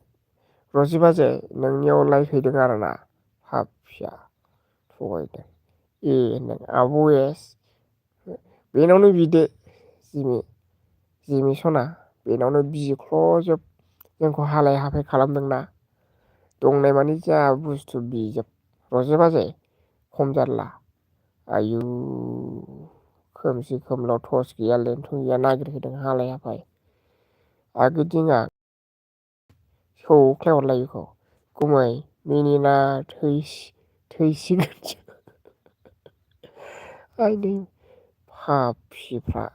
रजे बाजै नोंनियाव लाइक हैदों आरोना पापिया थगायदों होनदों आब' एस बेनावनो बिदो जिमि सना बेनावनो बिख्ल'जोब जोंखौ हालाय हाफाय खालामदोंना दंनाय मानि जा बुस्थु बिजोब रजे बाजै खम जारला आयु खोमसि खोमलाव टर्स गैया लेन्थन गैया नागिरहैदों हालाय हाफाय आगै दिङा सौख्लाय हरलाय बेखौ गुमै मिनिना थैसिगोनसो आइदै पापिफ्रा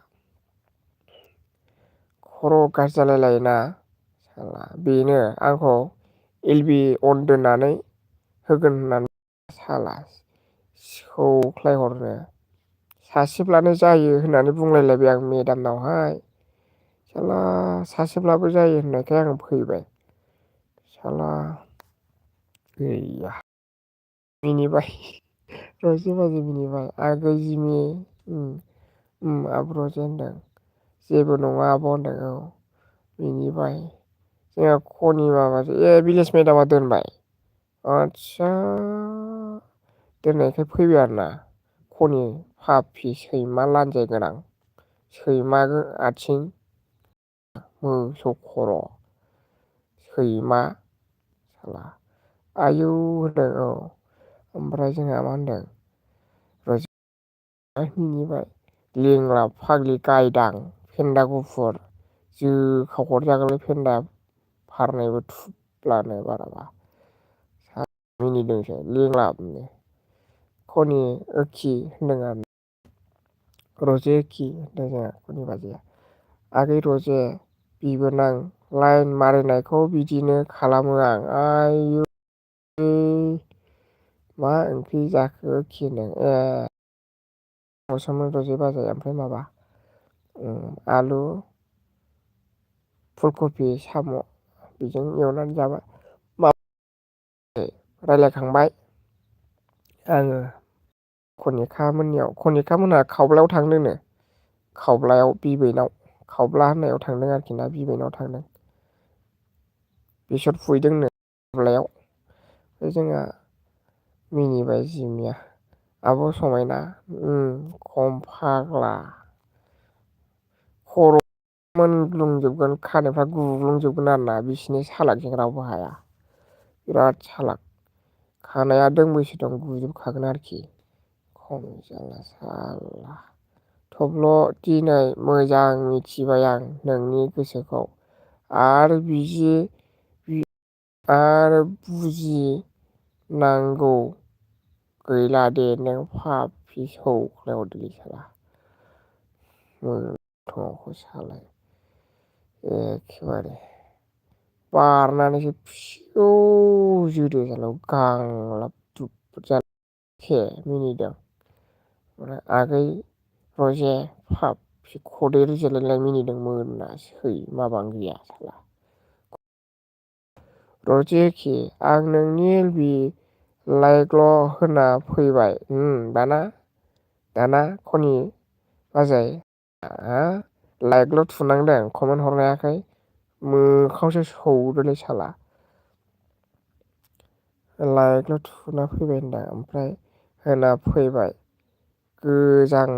खर' गाज्रि जालायलायोना साला बेनो आंखौ एलबि अन दोननानै होगोन होननानै साला सौख्लायहरनो सासेब्लानो जायो होननानै बुंलायलायबाय आं मेदामनावहाय साला सासेब्लाबो जायो होननायखाय आं फैबाय साला गैया मिनिबाय रजे बाजै मिनिबाय आगै जिमि आब' रजे होनदों जेबो नङा आब' होनदों औ मिनिबाय जोंहा खनि माबासो भिलेज मेदामा दोनबाय आदसा दोननायखाय फैबाय आरोना खनि पापि सैमा लान्जाय गोनां सैमा आथिं मोसौ खर' सैमा साला आयौ होनदों औ ओमफ्राय जोंहा मा होनदों मिनिबाय लेंग्रा फाग्लि गायदां फेन्दा गुफुर जोखाव हरजागोनलै फेन्दा फारनैबो थुब्लानो बाराबा मिनिदोंसो लेंलाबनो खनि ओखि होनदों आरो रजे खि होनदों जोंहा खनि बाजैया आगै रजे बिबोनां लाइन मारिनायखौ बिदिनो खालामो आं आयु मा ओंख्रि जाखो खि होनदों सोमोन रजे बाजै ओमफ्राय माबा आलु फुलकबि साम' बेजों एवनानै जाबाय रायलायखांबाय आङो खनिखा मोनहा खावब्लायाव थांदोंनो खावब्लायाव बिबैनाव खावब्ला होननायाव थांदों आरोखि ना बिबैनाव थांदों बेसर फुहैदोंनो खावब्लायाव जोंहा मिनिबाय जिमिया आब' समायना खम फाग्ला खर' मोनग्लुंजोबगोन खानायफ्रा गुग्लुंजोबगोन आरोना बिसिनि सालाकजों रावबो हाया बिराद सालाक खानाया दोंबैसो दं गुजोबखागोन आरोखि खम जाला साला थब्ल' दिनै मोजां मिथिबाय आं नोंनि गोसोखौ आरो बुजि नांगौ गैला दे नों पापि सौख्लायहरदोलै साला मोगथाङावखौ सालाय एखेबारे बारनानैसो फिउ जोदो साला गांलाब दुब जाखे मिनिदों ओमफ्राय आगै रजे पापि खदै रुजोलायनाय मिनिदों मोनासै माबानो गैया साला रजेखि आं नोंनि एलबि लाइकल' होना फैबाय दाना खनि बाजै लाइकल' थुनांदों कमेन्ट हरनो हायाखै मोखांसो सौदोलै साला लाइकल' थुना फैबाय होनदां ओमफ्राय होना फैबाय गोजां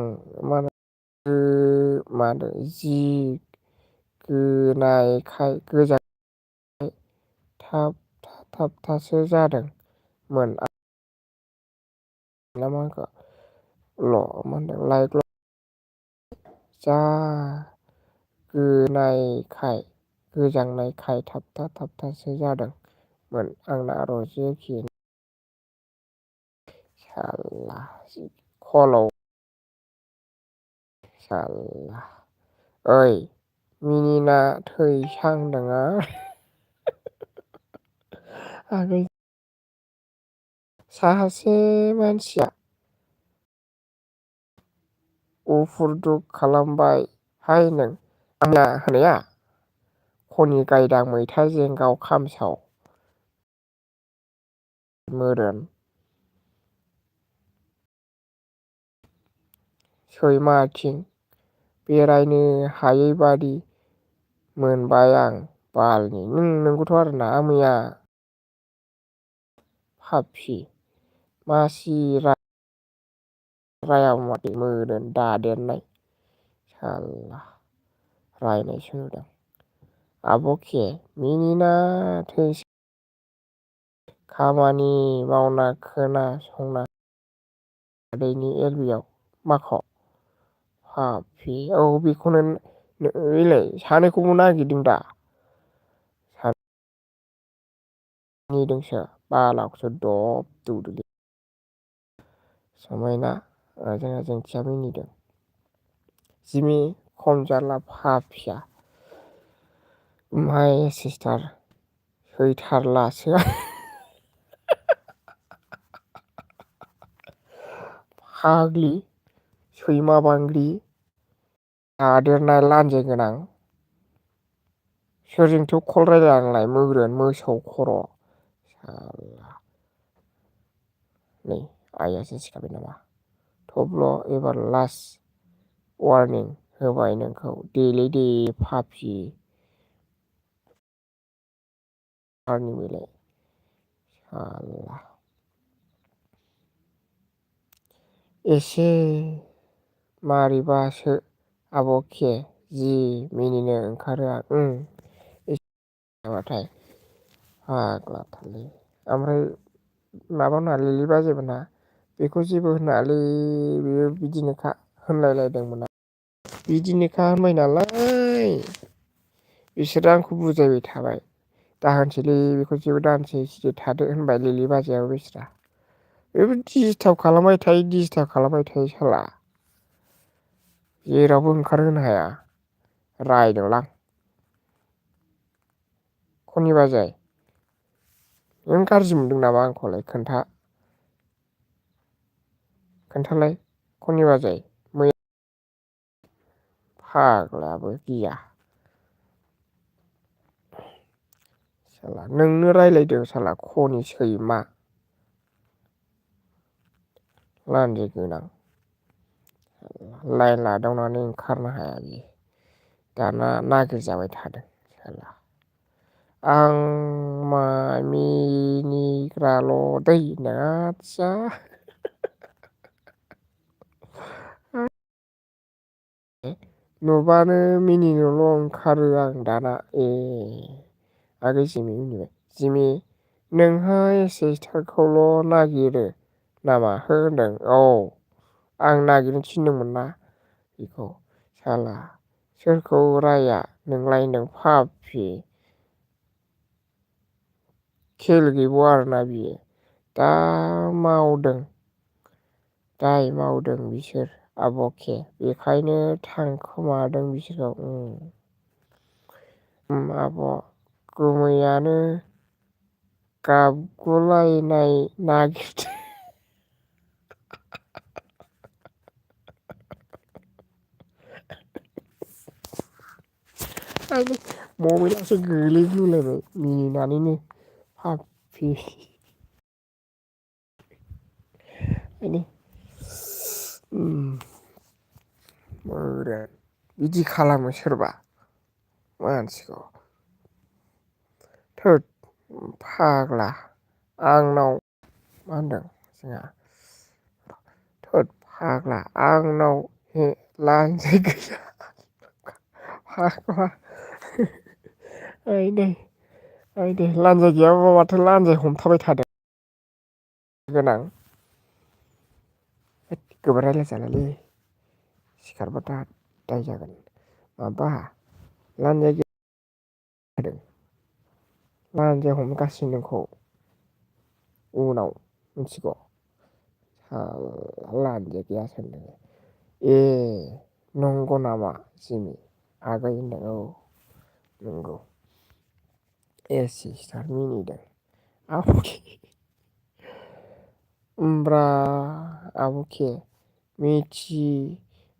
मानो जि गोजां थाबथासो जादोंमोन लाइकल' जा गोजांनायखाय थाबथासो जादोंमोन आंना रजेखि साला खलाव साला ओइ मिनिना थैसांदों आगै सासे मानसिया उफुद्रुग खालामबायहाय नों आंना होनाया खनि गायदां मैथा जेंगाव खामसाव मोदोम सैमाथिं बेरायनो हायैबादि मोनबाय आं बालनि नंगौथ' आरोना मैया पापि मासि रायामाथो मोदोम दादेरनाय साला रायनायसो नुदों आब'खे मिनिना थैसै खामानि मावना खोनासंना आदैनि एलबियाव माख' पापि औ बेखौनो नैलाय सानैखौबो नागिरदों दा निदोंसो बालाखौसो दब दौदोलै समायना जोंहा जोंथिया मिनिदों जिमि खम जाला पापिया माय सिस्टार सैथारलासो फाग्लि सैमा बांग्रि दादेरनाय लान्जाय गोनां सोरजोंथो कल रायलाया नोंलाय मोसौ खर' साला नै आइयासो सिखारबाय नामा थब्ल' एबार लास्ट वारनिं होबाय नोंखौ देलै दे पापि साला एसे मारैबासो आब'खे जि मिनिनो ओंखारो आं एसेबाथाय फाग्लाथारलै ओमफ्राय माबाना लिलि बाजैमोनहा बेखौ जेबो होनाङालै बेयो बिदिनोखा होनलायलायदोंमोन बिदिनोखा होनबाय नालाय बिसोरो आंखौ बुजायबाय थाबाय दाहोनसैलै बेखौ जेबो दाहोनसै सिरि थादो होनबाय लिलि बाजैयाबो बेस्रा बेबो दिसटार्ब खालामबाय थायो साला जेरावबो ओंखारहोनो हाया रायदोंलां खनि बाजै नों गाज्रि मोनदों नामा आंखौलाय खोन्थालाय खनि बाजै फाग्लायाबो गिया साला नोंनो रायलायदों साला खनि सैमा लान्जाय गोनां लाइन लादावनानै ओंखारनो हाया बियो दाना नागिरजाबाय थादों साला आं मा मिनिग्राल' दै आदसा नुबानो मिनिनोल' ओंखारो आं दाना आगै जिमि मिनिबाय जिमि नोंहा एसेस्थारखौल' नागिरो नामा होनदों औ आं नागिरनो थिनदोंमोन ना बेखौ साला सोरखौ राया नोंलाय होनदों फाफि खेल गैबावा आरोना बियो दा मावदों दाय मावदों बिसोर आब'खे बेखायनो थांखोमादों बिसोरखौ आब' गुमैयानो गाबगुलायनाय नागिरदों मबाइलासो गोलैगुलायबाय मिनिनानैनो फाफि बिदि खालामो सोरबा मानसिखौ थोद फाग्ला आंनाव मा होनदों जोंहा थोद फाग्ला आंनाव लानजाय गैया फाग्ला आइदै लान्जाय गैयाबा माथो लान्जाय हमथाबाय थादों गोनां गोबोर रायलायजालालै सिखारबा दाय जागोन माबा लान्जाय गैया लान्जाय हमगासिनो नोंखौ उनाव मिथिगौ लान्जाय गैया सानदों ए नंगौ नामा जिमि आगै होनदों औ नंगौ सिस्टार मिनिदों आब'खे ओमब्रा आब'खे मा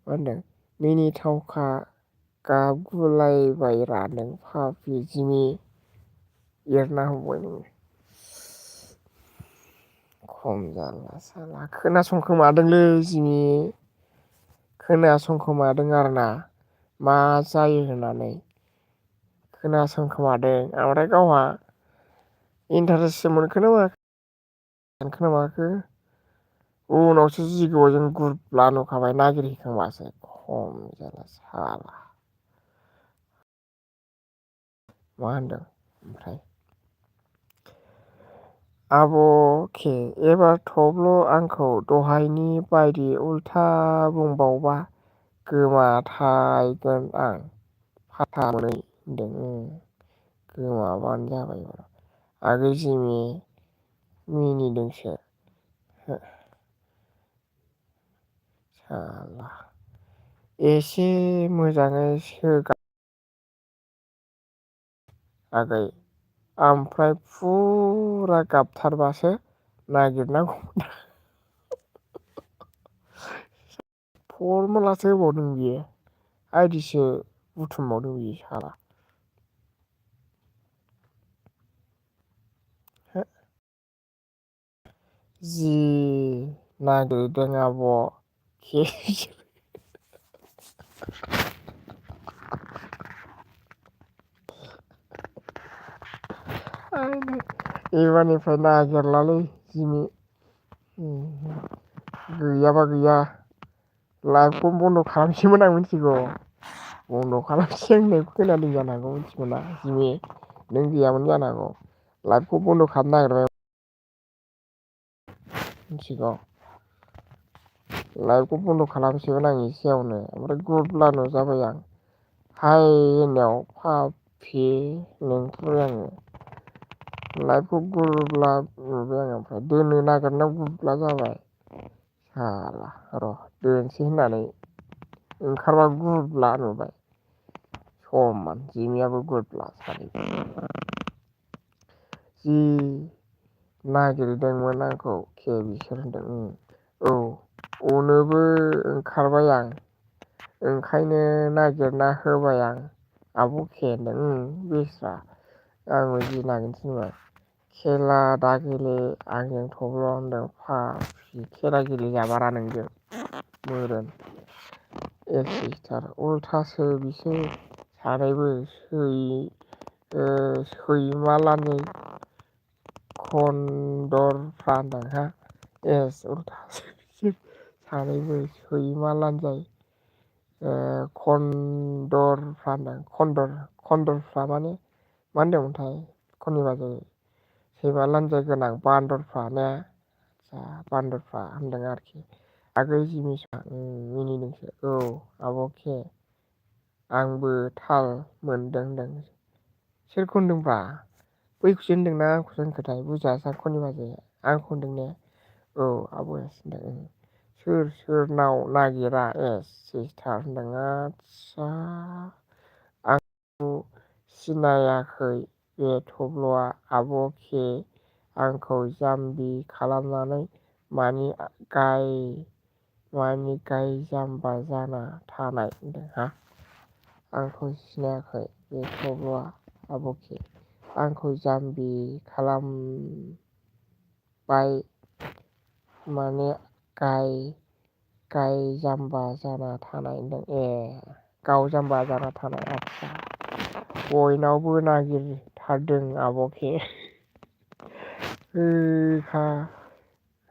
होनदों मिनिथावखा गाबगुलायबायरा नों फाफि जिमि एरना होबाय नोङो खम जाला साला खोनासंखोमादोंलै जिमि खोनासंखोमादों आरोना मा जायो होननानै खोनासंखोमादों ओमफ्राय गावहा इन्टारेस्टसो मोनखोना माखो उनावसो जि गोबावजों गुरब्ला नुखाबाय नागिरहैखांबासो खम जाला साला मा होनदों ओमफ्राय आब'खे एबार थब्ल' आंखौ दहायनि बायदि उल्था बुंबावबा गोमाथायगोन आं फाथा मोनै होनदों गोमाबानो जाबाय आगै जिमि मिनिदोंसो साला एसे मोजाङै सोगा आगै ओमफ्राय फुरा गाबथारबासो नागिरनांगौमोन फरमुलासो होबावदों बियो आइदिसो बुथुमबावदों बियो साला जि नागिरदों आब' एबारनिफ्राय नागिरलालै जिमि गैयाबा गैया लाइभखौ बन्द' खालामसैमोन आं मिथिगौ बन्द' खालामसै होननायखौ खोनादों जानो हागौ मिथिगौना जिमि नों गैयामोन जानो हागौ लाइभखौ बन्द' खालामनो नागिरबाय मिथिगौ लाइभखौ बन्द' खालामसैमोन आं एसेयावनो ओमफ्राय गुरब्ला नुजाबाय आं हाय होननायाव फाफि लिंहरबाय आङो लाइभखौ गुरब्ला नुबाय आङो ओमफ्राय दोननो नागिरनायाव गुरब्ला जाबाय साला र' दोनसै होननानै ओंखारबा गुरब्ला नुबाय समान जिमियाबो गुरब्ला सानैबो जि नागिरदोंमोन आंखौ बिसोर होनदों औ अनोबो ओंखारबाय आं ओंखायनो नागिरना होबाय आं आब' होनदों बेस्रा आंबो गिनांगोन थिनबाय खेला दा गेले आंजों थब्ल' होनदों फाफि खेला गेलेजामारा नोंजों मोरोन एसिस्टार उल्थासो बिसोर सानैबो सैमालानि खन्दरफ्रा होनदों हा एस उल्थासो बिसोर सानैबो सैमा लानजाय खन्दरफ्रा होनदों खन्दरफ्रा माने मा होनदोंमोनथाय खननिबा जायो सैमा लानजाय गोनां बान्दरफ्रा ने आदसा बान्दरफ्रा होनदों आरोखि आगै जिमिसा मिनिदोंसो औ आब'के आंबो थाल मोनदों होनदों सोरखौ होनदोंब्रा बैखौसो होनदोंना आंखौसो होनखोथाय बुजियासै आं खननिबा जायो आंखौ होनदों ने औ आब'यासो होनदों सोर सोरनाव नागिरा एस सिस्टार होनदों आदसा आंखौ सिनायाखै बे थब्ल'आ आब' के आंखौ जाम्बि खालामनानै मानि गाय जाम्बा जाना थानाय होनदों हा आंखौ सिनायाखै बे थब्ल'आ आब' के आंखौ जाम्बि खालामबाय माने गाय जाम्बा जाना थानाय होनदों ए गाव जाम्बा जाना थानाय आदसा बयनावबो नागिरथारदों आब'के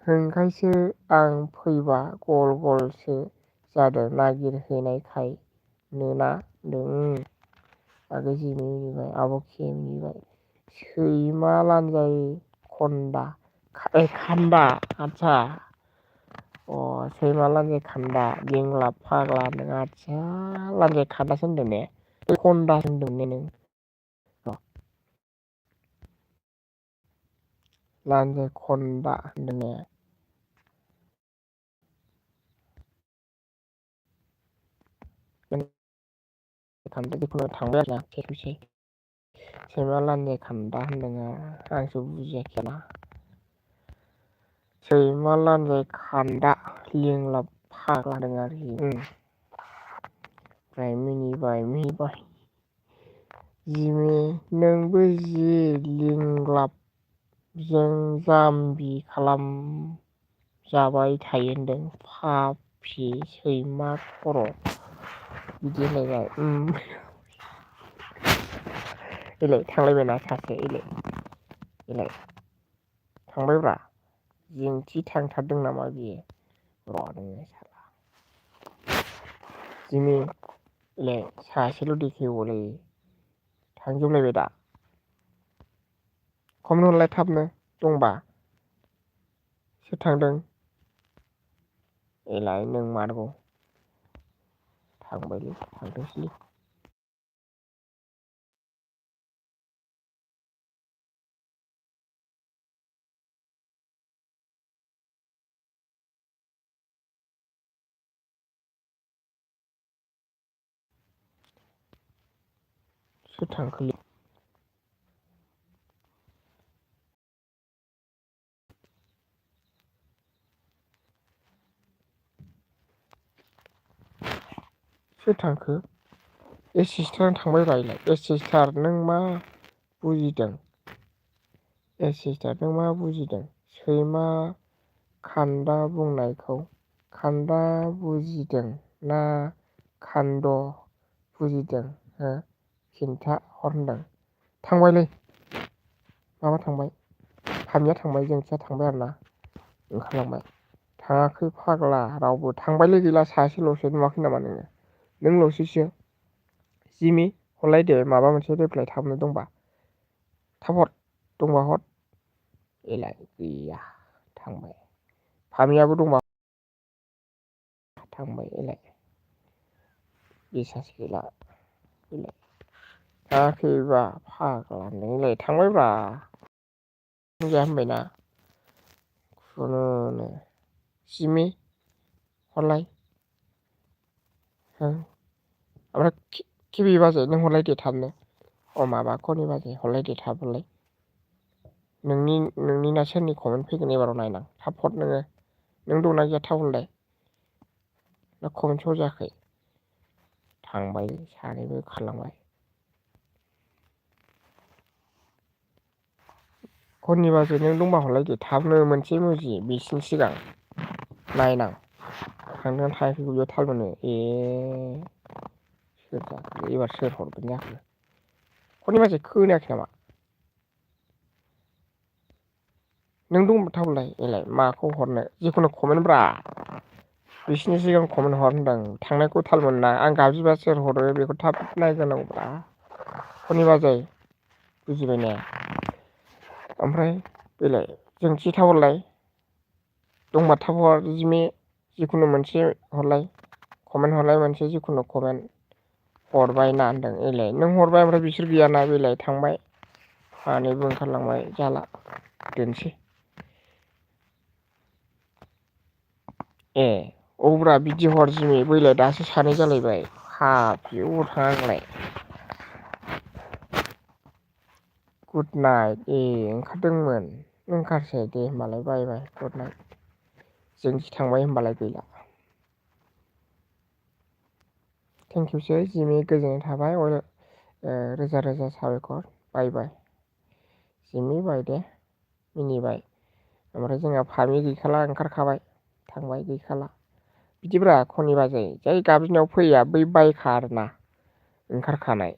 होंखायसो आं फैबा गल गलसो जादों नागिरहैनायखाय नोना होनदों आगै जिमि मिनिबाय आब'के मिनिबाय सैमा लानजाय खान्दा आदसा सैमा लानजाय खान्दा गेंलाब फाग्ला होनदों आदसा लानजाय खान्दासो होनदों ने खन्दासो होनदों ने नों लानजाय खन्दा होनदों ने खान्दा जिखुनु थांबाय आरोना खेबसे सैमा लानजाय खान्दा होनदों आंसो बुजियाखैना सैमा लानजाय खान्दा लिंलाब फाग्ला होनदों आरोखि ओमफ्राय मिनिबाय जिमि नोंबो जि लिंलाब जों जाम्बि खालामजाबाय थायो होनदों फाफि सैमा खर' बिदि होनलायबाय इलाय थांलायबायना सासे इलाय थांबायब्रा जोंथि थांथारदों नामा बियो र' नोङो साला जिमि इलाय सासेल' देखायबावलै थांजोबलायबाय दा खमनो हरलाय थाबनो दंबा सोर थांदों एलाय नों मारगौ थांबायलै थांथोंसैलै सोर थांखोलै सोर थांखो एसिस्टारानो थांबायब्रा इलाय एसिस्टार नों मा बुजिदों एसिस्टार नों मा बुजिदों सैमा खान्दा बुंनायखौ खान्दा बुजिदों ना खान्द बुजिदों हो खिन्था हर होनदों थांबायलै माबा थांबाय फामिया थांबाय जोंथिया थांबाय आरोना ओंखारलांबाय थाङाखै फाग्ला रावबो थांबायलै गैला सासेल'सो नुवाखै नामा नोंल'सैसो जिमि हरलायदो माबा मोनसे रिप्लाय थाबनो दंबा थाब हर दंबा हर एलाय गैया थांबाय फामियाबो दंबा थांबाय एलाय बिसास गैला थाङाखैबा फाग्ला नोंलाय थांबायब्रा जाया होनबायना खुनुनो जिमि हरलाय ओमफ्राय किबि बाजै नों हरलायदो थाबनो माबा खनि बाजै हरलायदो थाब हरलाय नोंनि ना सोरनि कमेन्ट फैगोन एबाराव नायनां थाब हर नों दंना गैया थाब हरलाय ना कमेन्ट श' जायाखै थांबाय सानैबो खारलांबाय खननि बाजै नों दंबा हरलाय दे थाबनो मोनसे मुजि बिसिनि सिगां नायनां थांदों थायाखैखौ बेयाव थाल मोनो सोर जाखो एबार सोर हरगोन जाखो खननि बाजै खोनायाखै नामा नों दंबा थाबलाय एलाय माखौ हरनो जिखुनु कमेन्ट ब्रा बिसिनि सिगां कमेन्ट हर होनदां थांनायखौ थाल मोना आं गाबज्रिबा सोर हरो बेखौ थाब नायग्रोनांगौब्रा खननि बाजै बुजिबाय ने ओमफ्राय बेलाय जोंथि थाब हरलाय दंबा थाब हर जिमे जिखुनु मोनसे हरलाय कमेन्ट हरलाय मोनसे जिखुनु कमेन्ट हरबाय ना होनदों एलाय नों हरबाय ओमफ्राय बिसोर गैयाना बेलाय थांबाय सानैबो ओंखारलांबाय जाला दोनसै ए औब्रा बिदि हर जिमि बैलाय दासो सानै जालायबाय बेयाव थाङा आंलाय गुड नाइट ओंखारदोंमोन ओंखारसै दे होमबालाय बाय बाय गुड नाइट जोंसो थांबाय होमबालाय गैला थेंकिउसै जिमि गोजोननाय थाबाय रोजा रोजा साबायखर बाय बाय जिमि बाय दे मिनिबाय ओमफ्राय जोंहा फामि गैखाला ओंखारखाबाय थांबाय गैखाला बिदिब्रा खननि बाजै जाय गाबज्रिनायाव फैया बै बायखा आरोना ओंखारखानाय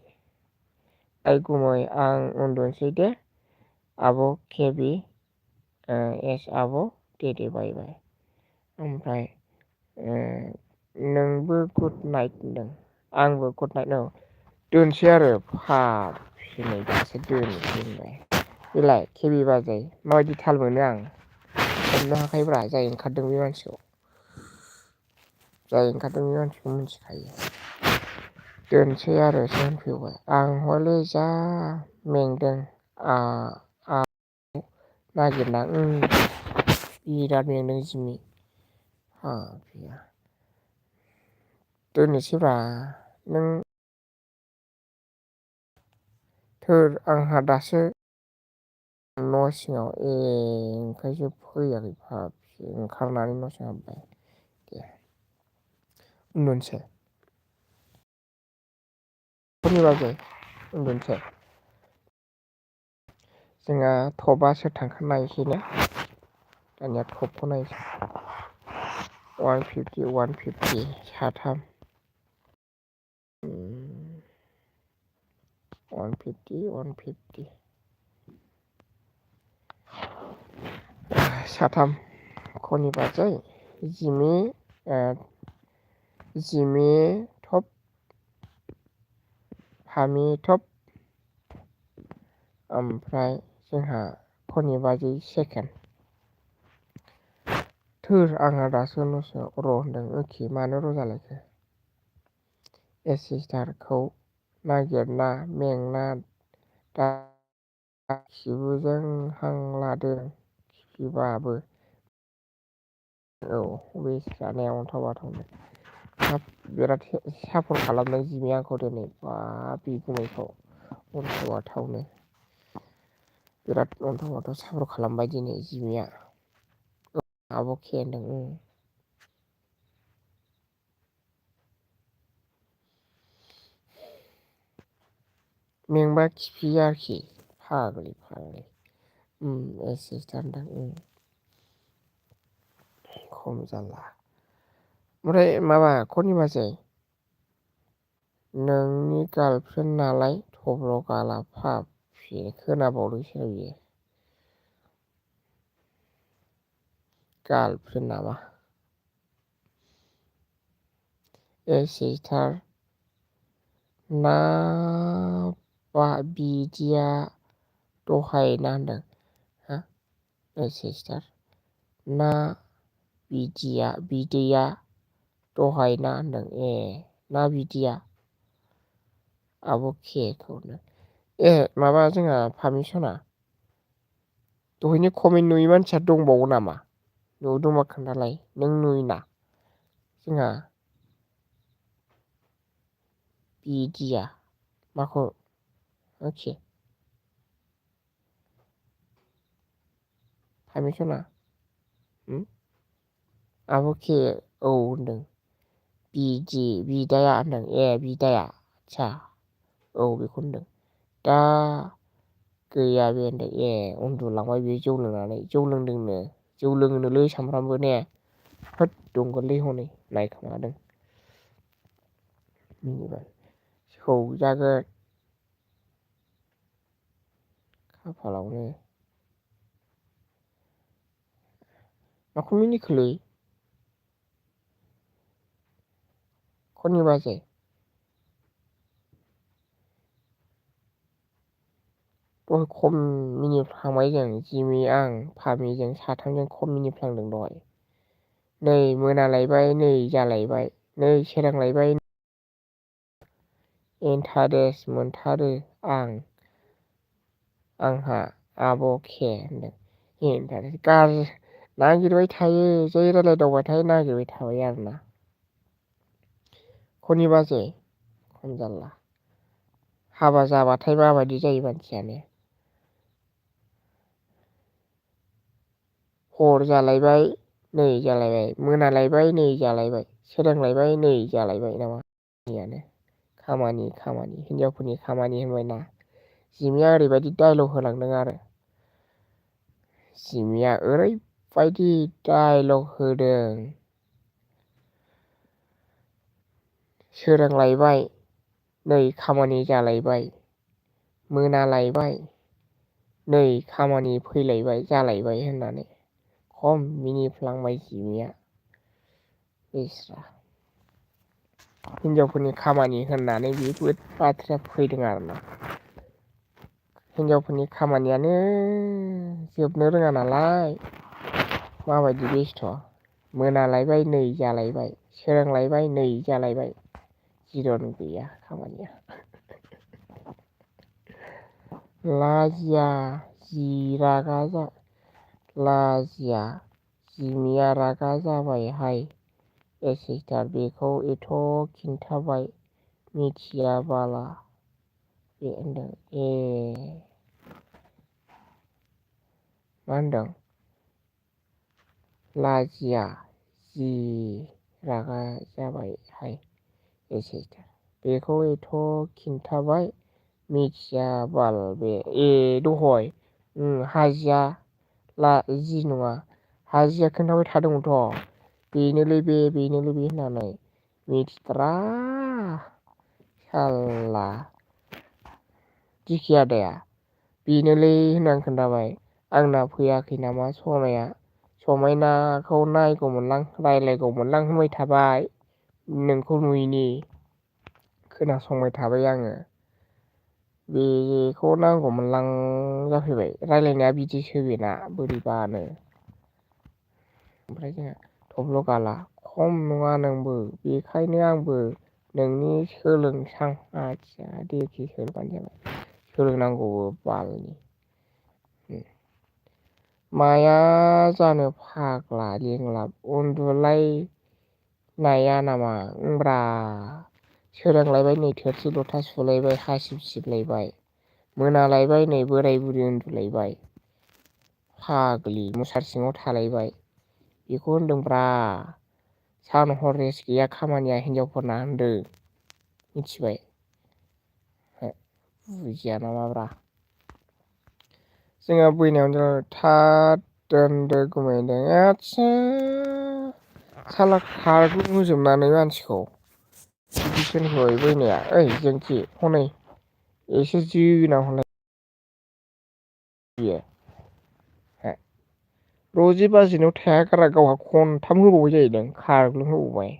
आइ गुमै आं उन्दुनोसै दे आब' केबि एस आब' दे बाय बाय ओमफ्राय नोंबो गुड नाइट होनदों आंबो गुड नाइट औ दोनसै आरो दिनै दासो दोनसै होनबाय बेलाय केबि बाजै माबायदि थाल मोनो आं हमनो हाखायोब्रा जाय ओंखारदों बे मानसिखौ मिथिखायो दोनसै आरोसो होनफैबाय आं हले जा मेंदों नागिरना बिराद मेंदों जिमि दोननोसैब्रा नों थोर आंहा दासो न' सिङाव ओंखायसो फैयाखै ओंखारनानै न' सिङाव हाबबाय दे उन्दुनोसै खननि बाजै उन्दुनोसै जोंहा टपआ सोर थांखो नायसै ने दानिया टपखौ नायसै 150 साथाम 150 साथाम खननि बाजै जिमि टप फामि टप ओमफ्राय जोंहा खननि बाजै सेकेन्ड थोर आंहा दासो न' सिङाव र' होनदों मानो र' जालायखो सिस्टारखौ नागिरना मेंना खिबुजों हां लादों खिफिबाबो बे जानाया अन्थाव बाथावनो बिराद सापर्ट खालामदों जिमि आंखौ दिनै बिगुमैखौ अन्थाव बाथावनो बिराद अन्थाव बाथाव सापर्ट खालामबाय दिनै जिमिया आब' के होनदों मेंबा खिफियो आरोखि फाग्लि सिस्टार होनदों खम जाला ओमफ्राय माबा खननि बाजै नोंनि गार्लफ्रेन्ड नालाय थब्ल' गाला खोनाबावदोंसो बियो गार्लफ्रेन्ड नामा सिस्टार ना बिदिया दहाय ना होनदों सिस्टार ना बिदैया दहाय ना होनदों ना बिदिया आब' केखौनो माबा जोंहा पारमिसना दहायनो कमेन्ट नुयै मानसिया दंबावो नामा नुदोंबा खोन्थालाय नों नुयोना जोंहा बिदिया माखौ अके पारमिसना आब' के होनदों बिदाया होनदों बिदाया आदसा बेखौ होनदों दा गैया बे होनदों ए उन्दुलांबाय बे जौ लोंनानै जौ लोंदोंनो जौ लोङोनोलै सामफ्रामबो ने होद दंगोनलै हनै नायखोमादों मिनिबाय सौजागोन खाफालावनो माखौ मिनिखोलै खननि बाजै दहाय खम मिनिफ्लांबाय जों जिमि आं फामिजों साथामजों खम मिनिफ्लांदों दहाय नै मोनालायबाय नै जालायबाय नै सोरांलायबाय इन्टारेस्ट मोनथारो आंहा आब' के होनदों इन्टारेस्ट गाज्रि नागिरबाय थायो जै रायलायदावबाथाय नागिरबाय थाबाय आरोना खनि बाजै खम जारला हाबा जाबाथाय माबायदि जायो मानसियानो हर जालायबाय नै जालायबाय मोनालायबाय नै जालायबाय सोरांलायबाय नै जालायबाय नामा खामानि हिनजावफोरनि खामानि होनबायना जिमिया ओरैबायदि डाइलग होलांदों आरो जिमिया ओरैबायदि डाइलग होदों सोरांलायबाय नै खामानि जालायबाय मोनालायबाय नै खामानि फैलायबाय जालायबाय होननानै खम मिनिफ्लांबाय जिमिया बेस्रा हिनजावफोरनि खामानि होननानै बेबो बाथ्राया फैदों आरोना हिनजावफोरनि खामानियानो जोबनो रोङा नालाय माबायदि बेस्थ' मोनालायबाय नै जालायबाय सोरांलायबाय नै जालायबाय जिरन गैया खामानिया लाजिया जिमिया रागा जाबायहाय सिस्टार बेखौ एथ' खिन्थाबाय मिथियाबाला बे होनदों मा होनदों लाजिया जि रागा जाबायहाय सिस्टार बेखौ एथ' खिन्थाबाय मिथियाबाल बे दहय हाजिया जि नङा हाजिया खोन्थाबाय थादोंमोनथ' बेनोलै बे होननानै मिथिथारा साल्ला दिखि आदाया बेनोलै होननानै खोन्थाबाय आंना फैयाखै नामा समायनाखौ नायगौमोनलां रायलायगौमोनलां होनबाय थाबाय नोंखौ नुयिनि खोनासंबाय थाबाय आङो बेखौ नांगौमोनलां जाफैबाय रायलायनाया बिदिसो बेना बोरैबानो ओमफ्राय जोंहा थब्ल' गाला खम नङा नोंबो बेखायनो आंबो नोंनि सोलोंसां आथिया देखि सोलोंबानो जाबाय सोलोंनांगौबो बालनि माया जानो फाग्ला लिंलाब उन्दुलायनाया नामा ब्रा सोरांलायबाय नै थोरसि लथा सुलायबाय हासिब सिबलायबाय मोनालायबाय नै बोराय बुरि उन्दुलायबाय फाग्लि मुसारि सिङाव थालायबाय बेखौ होनदोंब्रा सान हर रेस्ट गैया खामानिया हिनजावफोरना होनदों मिथिबाय बुजिया नामाब्रा जोंहा बैनायावनो थाद दोनदो गुमैदों आदसा साला खारग्लुंहोजोबनानै मानसिखौ बिदिसो होनबाय बैनाया ओइ जोंथि हनै एसे जोना हरलाय बियो रजे बाजिनाव थाया गारा गावहा खनथाम होबावबाय जाहैदों खारग्लुं होबावबाय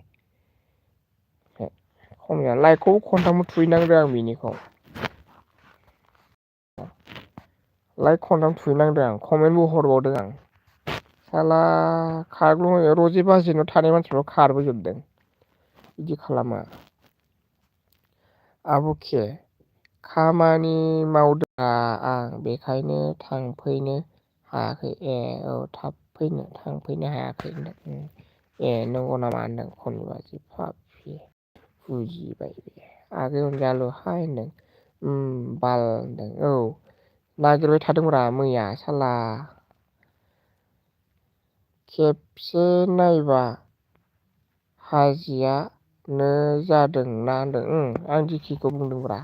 खम लाइटखौबो खनथामबो थुहैनांदों आं बिनिखौ लाइट खनथाम थुहैनांदों आं कमेन्टबो हरबावदों आं साला खारग्लुंहोयो रजे बाजिनाव थानाय मानसिफ्रा खारबोजोबदों बिदि खालामा आब'के खामानि मावदों आं बेखायनो थांफैनो हायाखै औ थांफैनो हायाखै होनदों नंगौ नामा होनदों खननि बाजै फाफि बुजिबाय बे आगै अनजालुहाय होनदों बाल होनदों औ नागिरबाय थादोंब्रा मैया साला खेबसे नायबा हाजियानो जादोंना होनदों आं दिकिखौ बुंदोंब्रा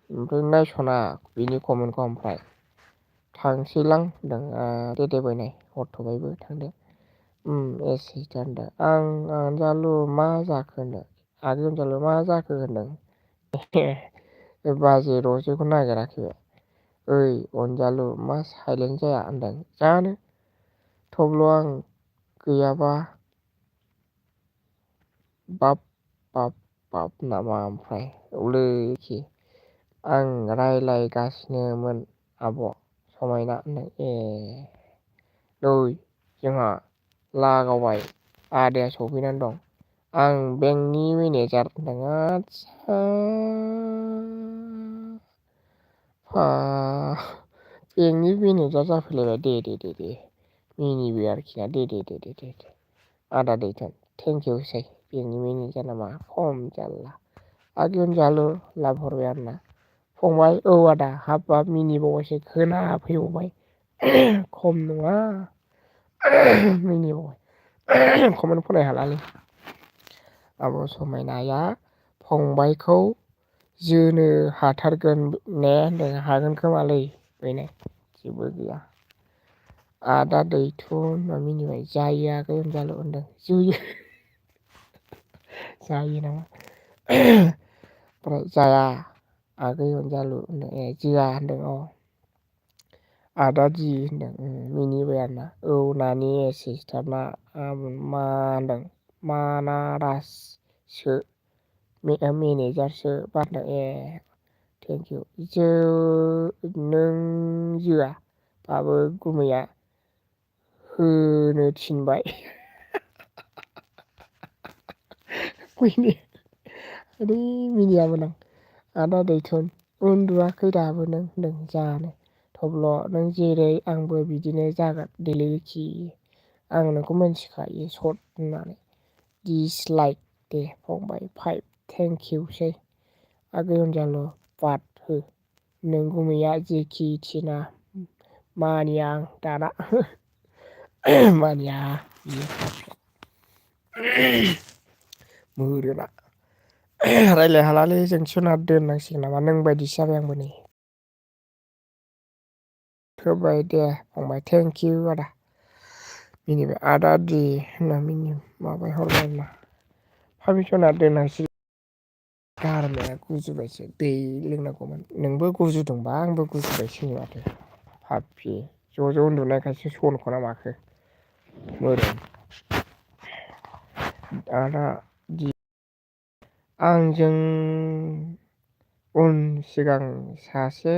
ओमफ्राय नायस'ना बिनि कमेन्टखौ ओमफ्राय थांसैलां होनदों देदेबायनाय हरथ'बायबो थांदो एसिस्ट होनदों आं अनजालु मा जाखो होनदों आगै अनजालु मा जाखो होनदों बाजै रजेखौ नागिराखै ओइ अनजालु मा साइलेन्ट जाया होनदों जानो थब्ल' आं गैयाबा बाब बाब बाब नामा ओमफ्राय औलैखि आं रायलायगासिनोमोन आब' समायना होनदों नै जोंहा लागावबाय आदाया सफैनानै दं आं बेंकनि मेनेजार होनदों आदसा बेंकनि मेनेजार जाफैलायबाय दे मिनिबाय आरोखि ना दे आदा दैथोन थेंक इउसै बेंकनि मेनेजार नामा खम जारला आगै अनजालु लाभ हरबाय आरोना फंबाय औ आदा हाब मिनिबावबायसो खोनाफैबावबाय खम नङा मिनिबावबाय कमेन्ट फराय हालालै आब' समायनाया फंबायखौ जोनो हाथारगोन ने होनदों हागोन खोमालै बेनो जेबो गैया आदा दैथुन मिनिबाय जायो आगै अनजालु होनदों जोयो जायो नामा ओमफ्राय जाया आगै अनजालु होनदों जोआ होनदों आदा जि होनदों मिनिबाय आरोना औ नानि एसिस्टेन्टआ मा होनदों मानाराससो मेनेजारसो बारदों थेंक इउ नों जोआ बाबु गुमैया होनो थिनबाय मिनियामोन आं आदा दैथुन उन्दुवाखै दाबो नों होनदों जानो थब्ल' नों जेरै आंबो बिदिनो जागोन देलिखि आं नोंखौ मिन्थिखायो सर्ट होननानै दिसलाइक दे फंबाय 5 थेंक इउसै आगै अनजालु बाद हो नों गुमैया जेखि थिना मानिया आं दाना मानिया मोरोना रायलाय हालालै जोंसोना दोननांसिगोन नामा नों बायदिसो जाबाय आंबो नै होबाय दे फंबाय थेंक इउ आदा मिनिबाय आदा दे होनना माबाय हरबाय आरोना पारमिसना दोननांसिगोन गारमाया गुजुबायसो दै लोंनांगौमोन नोंबो गुजुदोंबा आंबो गुजुबायसो माथो हाफि ज' उन्दुनायखायसो सनखौ ना माखो मोदोम आदा आंजों उन सिगां सासे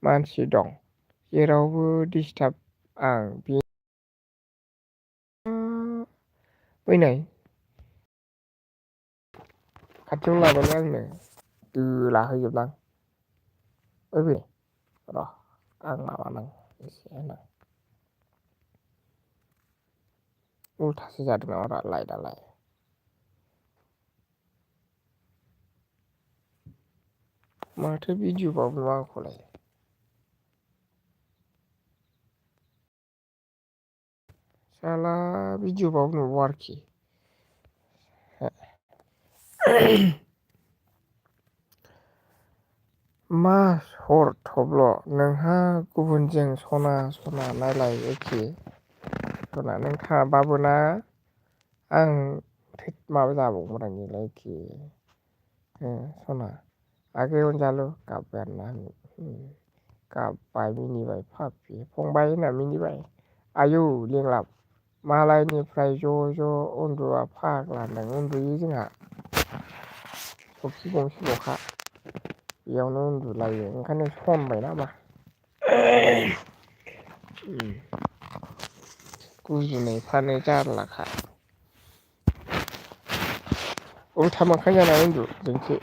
मानसि दं जेरावबो डिस्टार्ब आं फैनाय खाथियाव लाबानो आंनो दोला होजोबदां फै र' आं माबानां एसे उल्थासो जादों नामा रा लाइटआलाय माथो भिडिअ'बाबो नुवा आंखौलाय साला भिडिअ'बाबो नुबावा आरोखि मा हर थब्ल' नोंहा गुबुनजों सना नायलाय एखे सना नों थाबाबो ना आं माबा जाबावगोन आं नोंलाय एखे सना आगै अनजालु गाबबाय आरोना गाबबाय मिनिबाय फाफि फंबाय होनना मिनिबाय आयौ लिंलाब मालायनिफ्राय ज' उन्दुआ फाग्ला होनदों उन्दुयो जोंहा सौखि गंसेल'खा बेयावनो उन्दुलायो ओंखायनो सनबाय नामा गुजुनायफ्रानो जारलाखा उल्था मोखां जानानै उन्दु जोंसो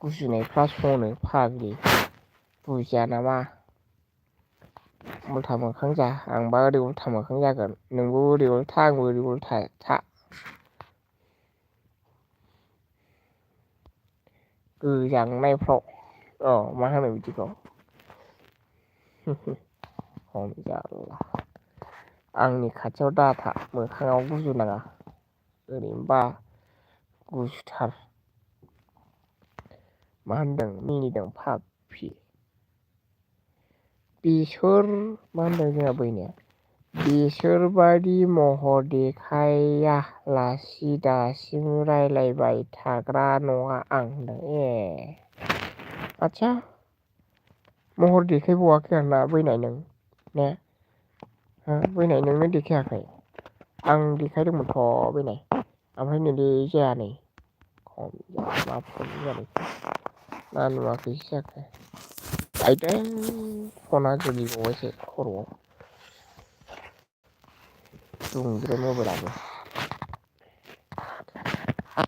गुजुनायफ्रा सनो फाग्लि बुजिया नामा उल्था मोखां जा आंबा ओरै उल्था मोखां जागोन नोंबो ओरै उल्था आंबो ओरै उल्था था गोजांनायफ्राव मा होनो बिदिखौ खम जारला आंनि खाथियाव दाथा मोखाङाव गुजुनाङा ओरैनोबा गुजुथार मा होनदों मिनिदों पापि बिसोर मा होनदों जोंहा बैनाया बिसोरबादि महर देखाया लासि दासिम रायलायबाय थाग्रा नङा आं होनदों आदसा महर देखायबावाखै आरोना बैनाय नों ने बैनाय नोंनो देखायाखै आं देखायदोंमोनथ' बैनाय ओमफ्राय नैलै जाया नै खम मा प्रब्लेम जादों ना नुवाखैसो जाखो आइदै फना गोलैबावबायसो खर'आव दुंग्रो मबाइलाबो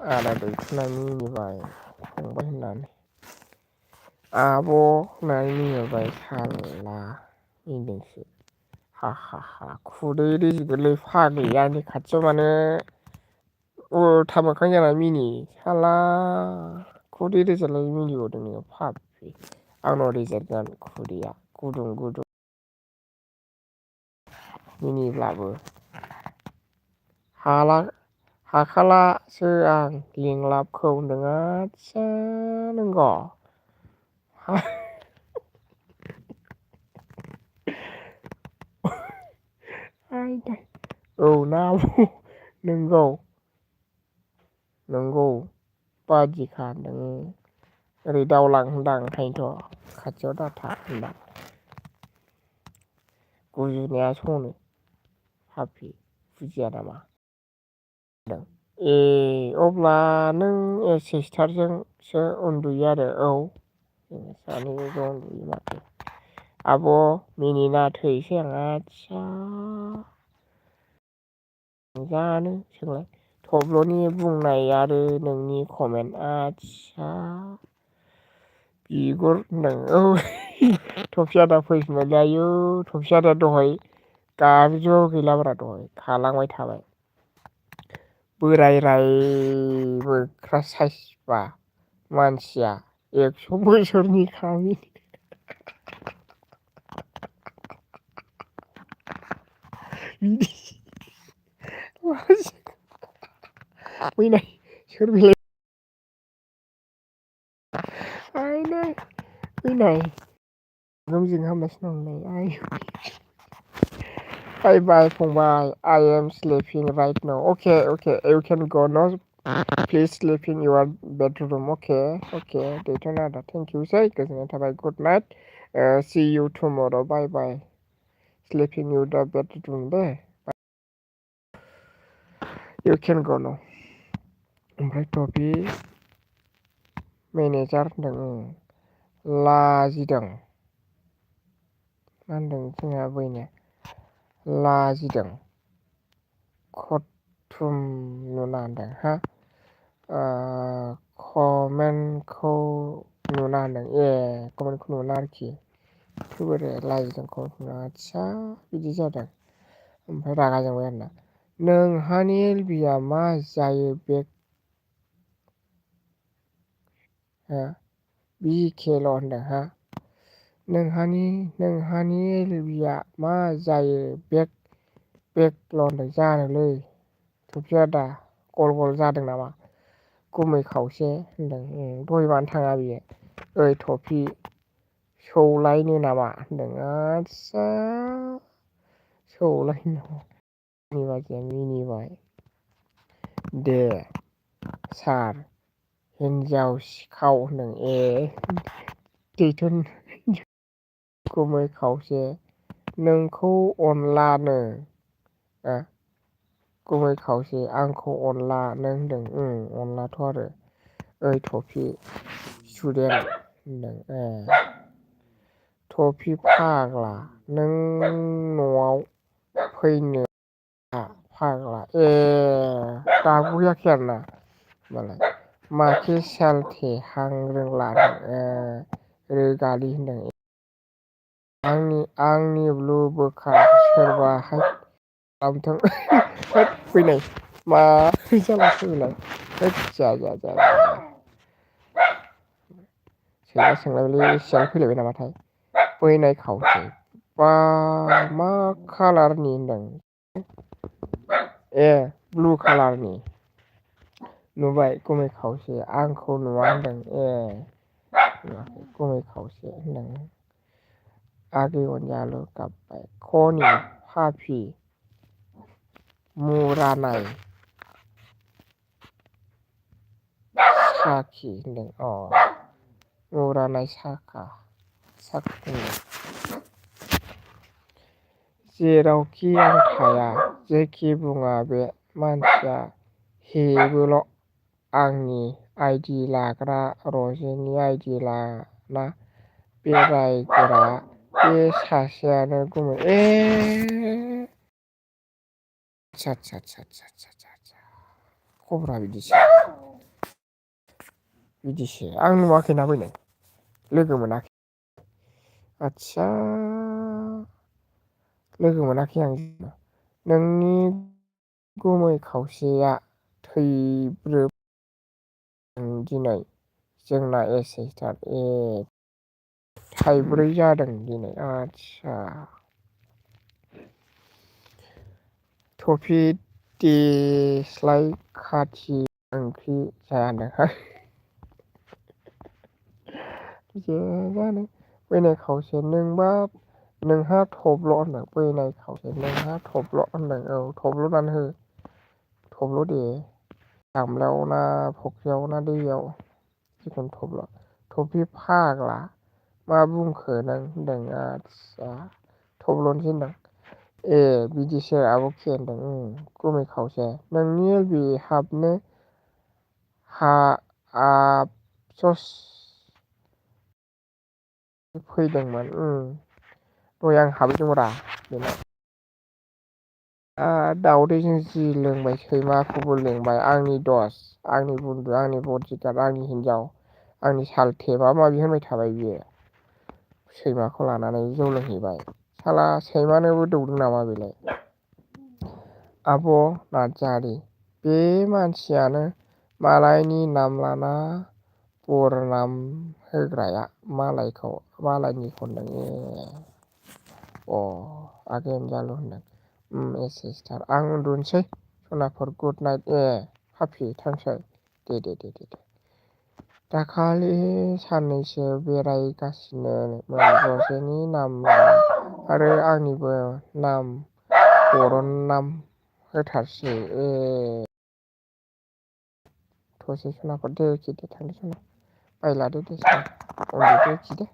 आदा दैथुना मिनिबाय फंबाय होननानै आब' होननानै मिनिहरबाय साला मिनिदोंसो हा खुदै रिजोबोलै फाग्लि आंनि खाथियाव मानो उल्था मोखां जानानै मिनियो साला खुदै रिजालाय मिनिबावदों नोङो पापि आंनाव रिजेक्ट जागोन खुदैया गुदुं मिनिब्लाबो हाखालासो आं लिंलाबखौ होनदों आदसा नंगौ औ ना नंगौ बादिखा होनदों ओरै दावलां होनदां ओंखायनोथ' खाथियाव दाथा होनदां गुजुनाया सनो पापि बुजिया नामा ए अब्ला नों सिस्टारजोंसो उन्दुयो आरो औ सानैजों ज' उन्दुयो माथो आब' मिनिना थैसै आं आदसा जानो सोंलाय थब्ल'नि बुंनाय आरो नोंनि कमेन्ट आदसा बिगुर होनदों औ थफि आदा फैफिनबायलै आयु थफि आदा दहाय गाबज्रिबाबो गैलाब्रा दहाय थालांबाय थाबाय बोराय मोख्रा साइसबा मानसिया 100 बोसोरनि खामि फैनाय सोर बेलाय फैनाय गोमजों हामगासिनो दंलै बाय बाय फंबाय I am sleeping right now okay you can go no please sleep in your bedroom okay दैथुन आदा thank you सै गोजोननाय थाबाय good night see you tomorrow bye bye sleeping in the bedroom Day you can go now ओमफ्राय टपि manager होनदों लाजिदों मा होनदों जोंहा बैनो लाजिदों खथुम नुना होनदों हा कमेन्टखौ नुना होनदों कमेन्टखौ नुना आरोखि बोरै लाजिदों कमेन्टखौ नुना आदसा बिदि जादों ओमफ्राय रागा जोंबाय आरोना नोंहानि एलबिया मा जायो बे बिकेल' होनदों हा नोंहानि एलबिया मा जायो बेगल' होनदों जानोलै थफि आदा गल जादों नामा गुमै खावसे होनदों दहाय मानो थाङा बियो ओइ टफि सौलायनो नामा होनदों आदसा सौलायनो नामा बाजिया मिनिबाय दे सार हिन्जाव सिखाव होनदों दैथुन गुमै खावसे नोंखौ अनलानो गुमै खावसे आंखौ अनला नों होनदों अनलाथ' आरो ओइ टफि स्टुडेन्ट होनदों टफि फाग्ला नों न'आव फैनो फाग्ला गाबहैयाखै आरोना होनबालाय माथो सालथे हां रोंला रोगालि होनदों आंनि ब्लु बोखार सोरबाहाय खालामथों होद फैनाय मा जालायखो बेलाय होद जाया सोंलायलै सियाल फैलायबाय नामाथाय बैनाय खावसे बा मा कालारनि होनदों ब्लु कालारनि नुबाय गुमै खावसे आंखौ नुवा होनदों नुवाखै गुमै खावसे होनदों आगै अनजालु गाबबाय खनि फाफि मुरानाय साखि होनदों मुरानाय साखा जेरावखि आं थाया जेखि बुङा बे मानसिया हेबोल' आंनि आइदि लाग्रा रजेनि आइदि लाना बेरायग्रा बे सासेयानो गुमै खबरा बिदिसो आं नुवाखैना बैनाय लोगो मोनाखै आदसा लोगो मोनाखै आं नोंनि गुमै खावसेया थैब्रोब दिनै जोंना एसेस्टार थाइब्रै जादों दिनै आदसा टफि देस्लाय खाथि ओंख्रि जायानो जानो बैनाय खावसे नोंहा थब्ल' होनदों बैनाय खावसे नोंहा थब्ल' होनदों औ थब्ल' दानो हो थब्ल' दे गामलायाव ना फख्रियाव ना दैयाव जिखुनु थब्ल' फाग्ला मा बुंखो नों होनदों आदसा थब्ल'नोसै होनदों बिदिसो आब'खि होनदों गुमै खावसे नोंनि बिहाबनो आफस'स फैदोंमोन दहाय आं हाबैदोंमोनरा बेनाव दाउदैजों जि लोंबाय सैमाखौबो लेंबाय आंनि दस आंनि बुन्दु आंनि बडिगार्ड आंनि हिनजाव आंनि सालथे माबा माबि होनबाय थाबाय बियो सैमाखौ लानानै जौ लोंहैबाय साला सैमानोबो दौदों नामा बेलाय आब' नार्जारि बे मानसियानो मालायनि नाम लाना बरनाम होग्राया मालायनिखौ होनदों आगै अनजालु होनदों एसेस्टार आं उन्दुनोसै सनाफोर गुड नाइट फाफि थांसै दे दाखालि साननैसो बेरायगासिनो रजेनि नाम आरो आंनिबो नाम बरनाम होथारसै थसे सनाफोर दे थांदो सना बायलादो दे उन्दुदो दे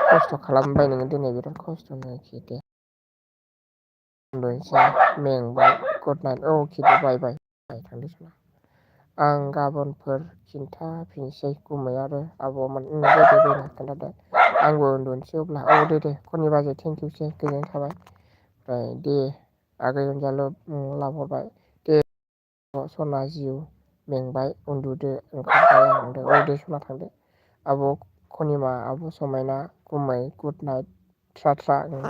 खस्थ' खालामबाय नोङो दिनै बिराद खस्थ' दे उन्दुनोसै मेंबाय गुड नाइट बाय थांदो सना आं गाबोनफोर खिन्थाफिनसै गुमै आरो आब'मोन दे खोन्थादो आंबो उन्दुनोसै अब्ला दे खनि बाजै थेंकिउसै गोजोननाय थाबाय ओमफ्राय दे आगै अनजालु लाहरबाय दे सना जिउ मेंबाय उन्दुदो ओंखारबाय आं होनदों दे सना थांदो आब' खनिमा आब' समायना गुमै गुड नाइट थ्रा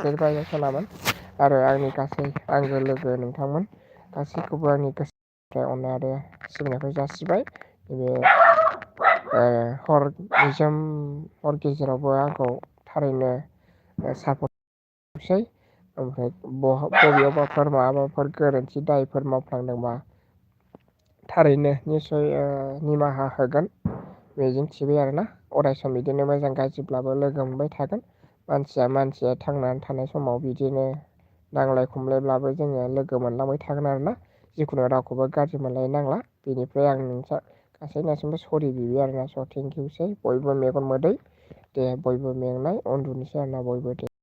बेबायदि सनामोन आरो आंनि गासै आंगो लोगो नोंथांमोन गासैखौबो आंनि गोसोनिफ्राय अननाय आरो सिबिनायखौ जासिबाय बे हर गेजेरावबो आंखौ थारैनो सापर्ट खालामसै ओमफ्राय बबेयावबाफोर माबाफोर गोरोन्थि दायफोर मावफ्लांदोंबा थारैनो निस्सय निमाहा होगोन मिजिं थिबाय आरोना अराय सम बिदिनो मोजां गाज्रिब्लाबो लोगो मोनबाय थागोन मानसिया थांनानै थानाय समाव बिदिनो नांलाय खमलायब्लाबो जोङो लोगो मोनलांबाय थागोन आरोना जिखुनु रावखौबो गाज्रि मोनलायनो नांला बेनिफ्राय आं गासैबो सरि बिबाय आरोना थेंकिउसै बयबो मेगन मोदै दे बयबो मेंनाय उन्दुनोसै आरोना बयबो दे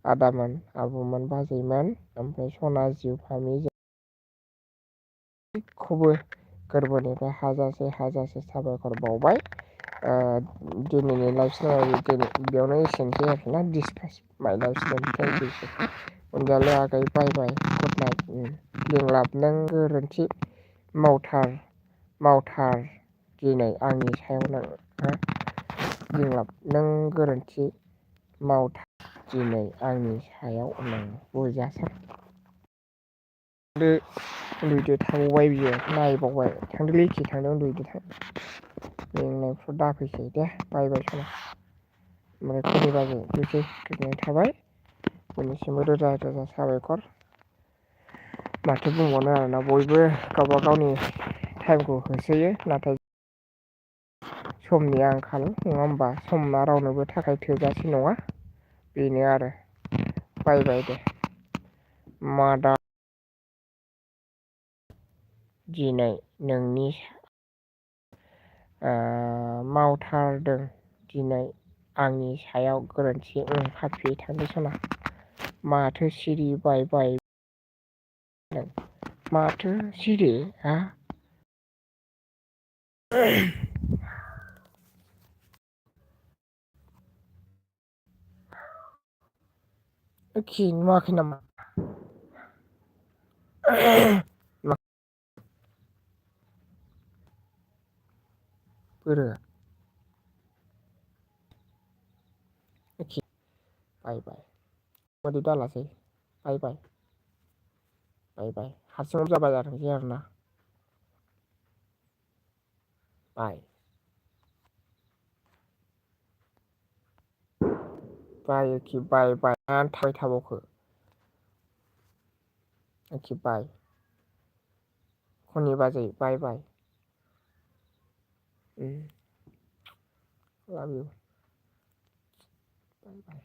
आदामोन आब'मोन बाजैमोन ओमफ्राय सना जिउ फामि खौबो गोरबोनिफ्राय हाजासे साबायखर बावबाय दिनैनि लाइफ स्टाइल बेयावनो एसेनोसै आरोना डिसकास माइ लाइफ स्टाइल थेंकिउसै अनजालु आगै बाय गुड नाइट लिंलाब नों गोरोन्थि मावथार दिनै आंनि सायाव लिंलाब नों गोरोन्थि मावथार दिनै आंनि सायाव नों बुजियासार उन्दुदो थाबावबाय बियो नायबावबाय थांदोलै थांदो उन्दुदो थां मेंनायफ्राव दाफैसै दे बाय सना ओमफ्राय खनि बाजै फैसै गोजोननाय थाबाय बयनिसिमबो रोजा साबायखर माथो बुंबावनो आरोना बयबो गावबा गावनि टाइमखौ होसोयो नाथाय समनि आंखाल नङा होमबा? समा रावनोबो थाखाय थोजासे नङा। बेनो आरो बाय दे मादा दिनै नोंनि मावथारदों दिनै आंनि सायाव गोरोन्थि हाफि थांदो सना माथो सिरि बाय माथो सिरि हा एखे नुवाखै नामा? बोरो एखे बाय मोदै दालासै बाय हारसिङाव जाबाय जाथोंसै आरोना बाय एखे बाय थाबाय थाबावखो एखे बाय खननि बाजै बाय लाभ इउ बाय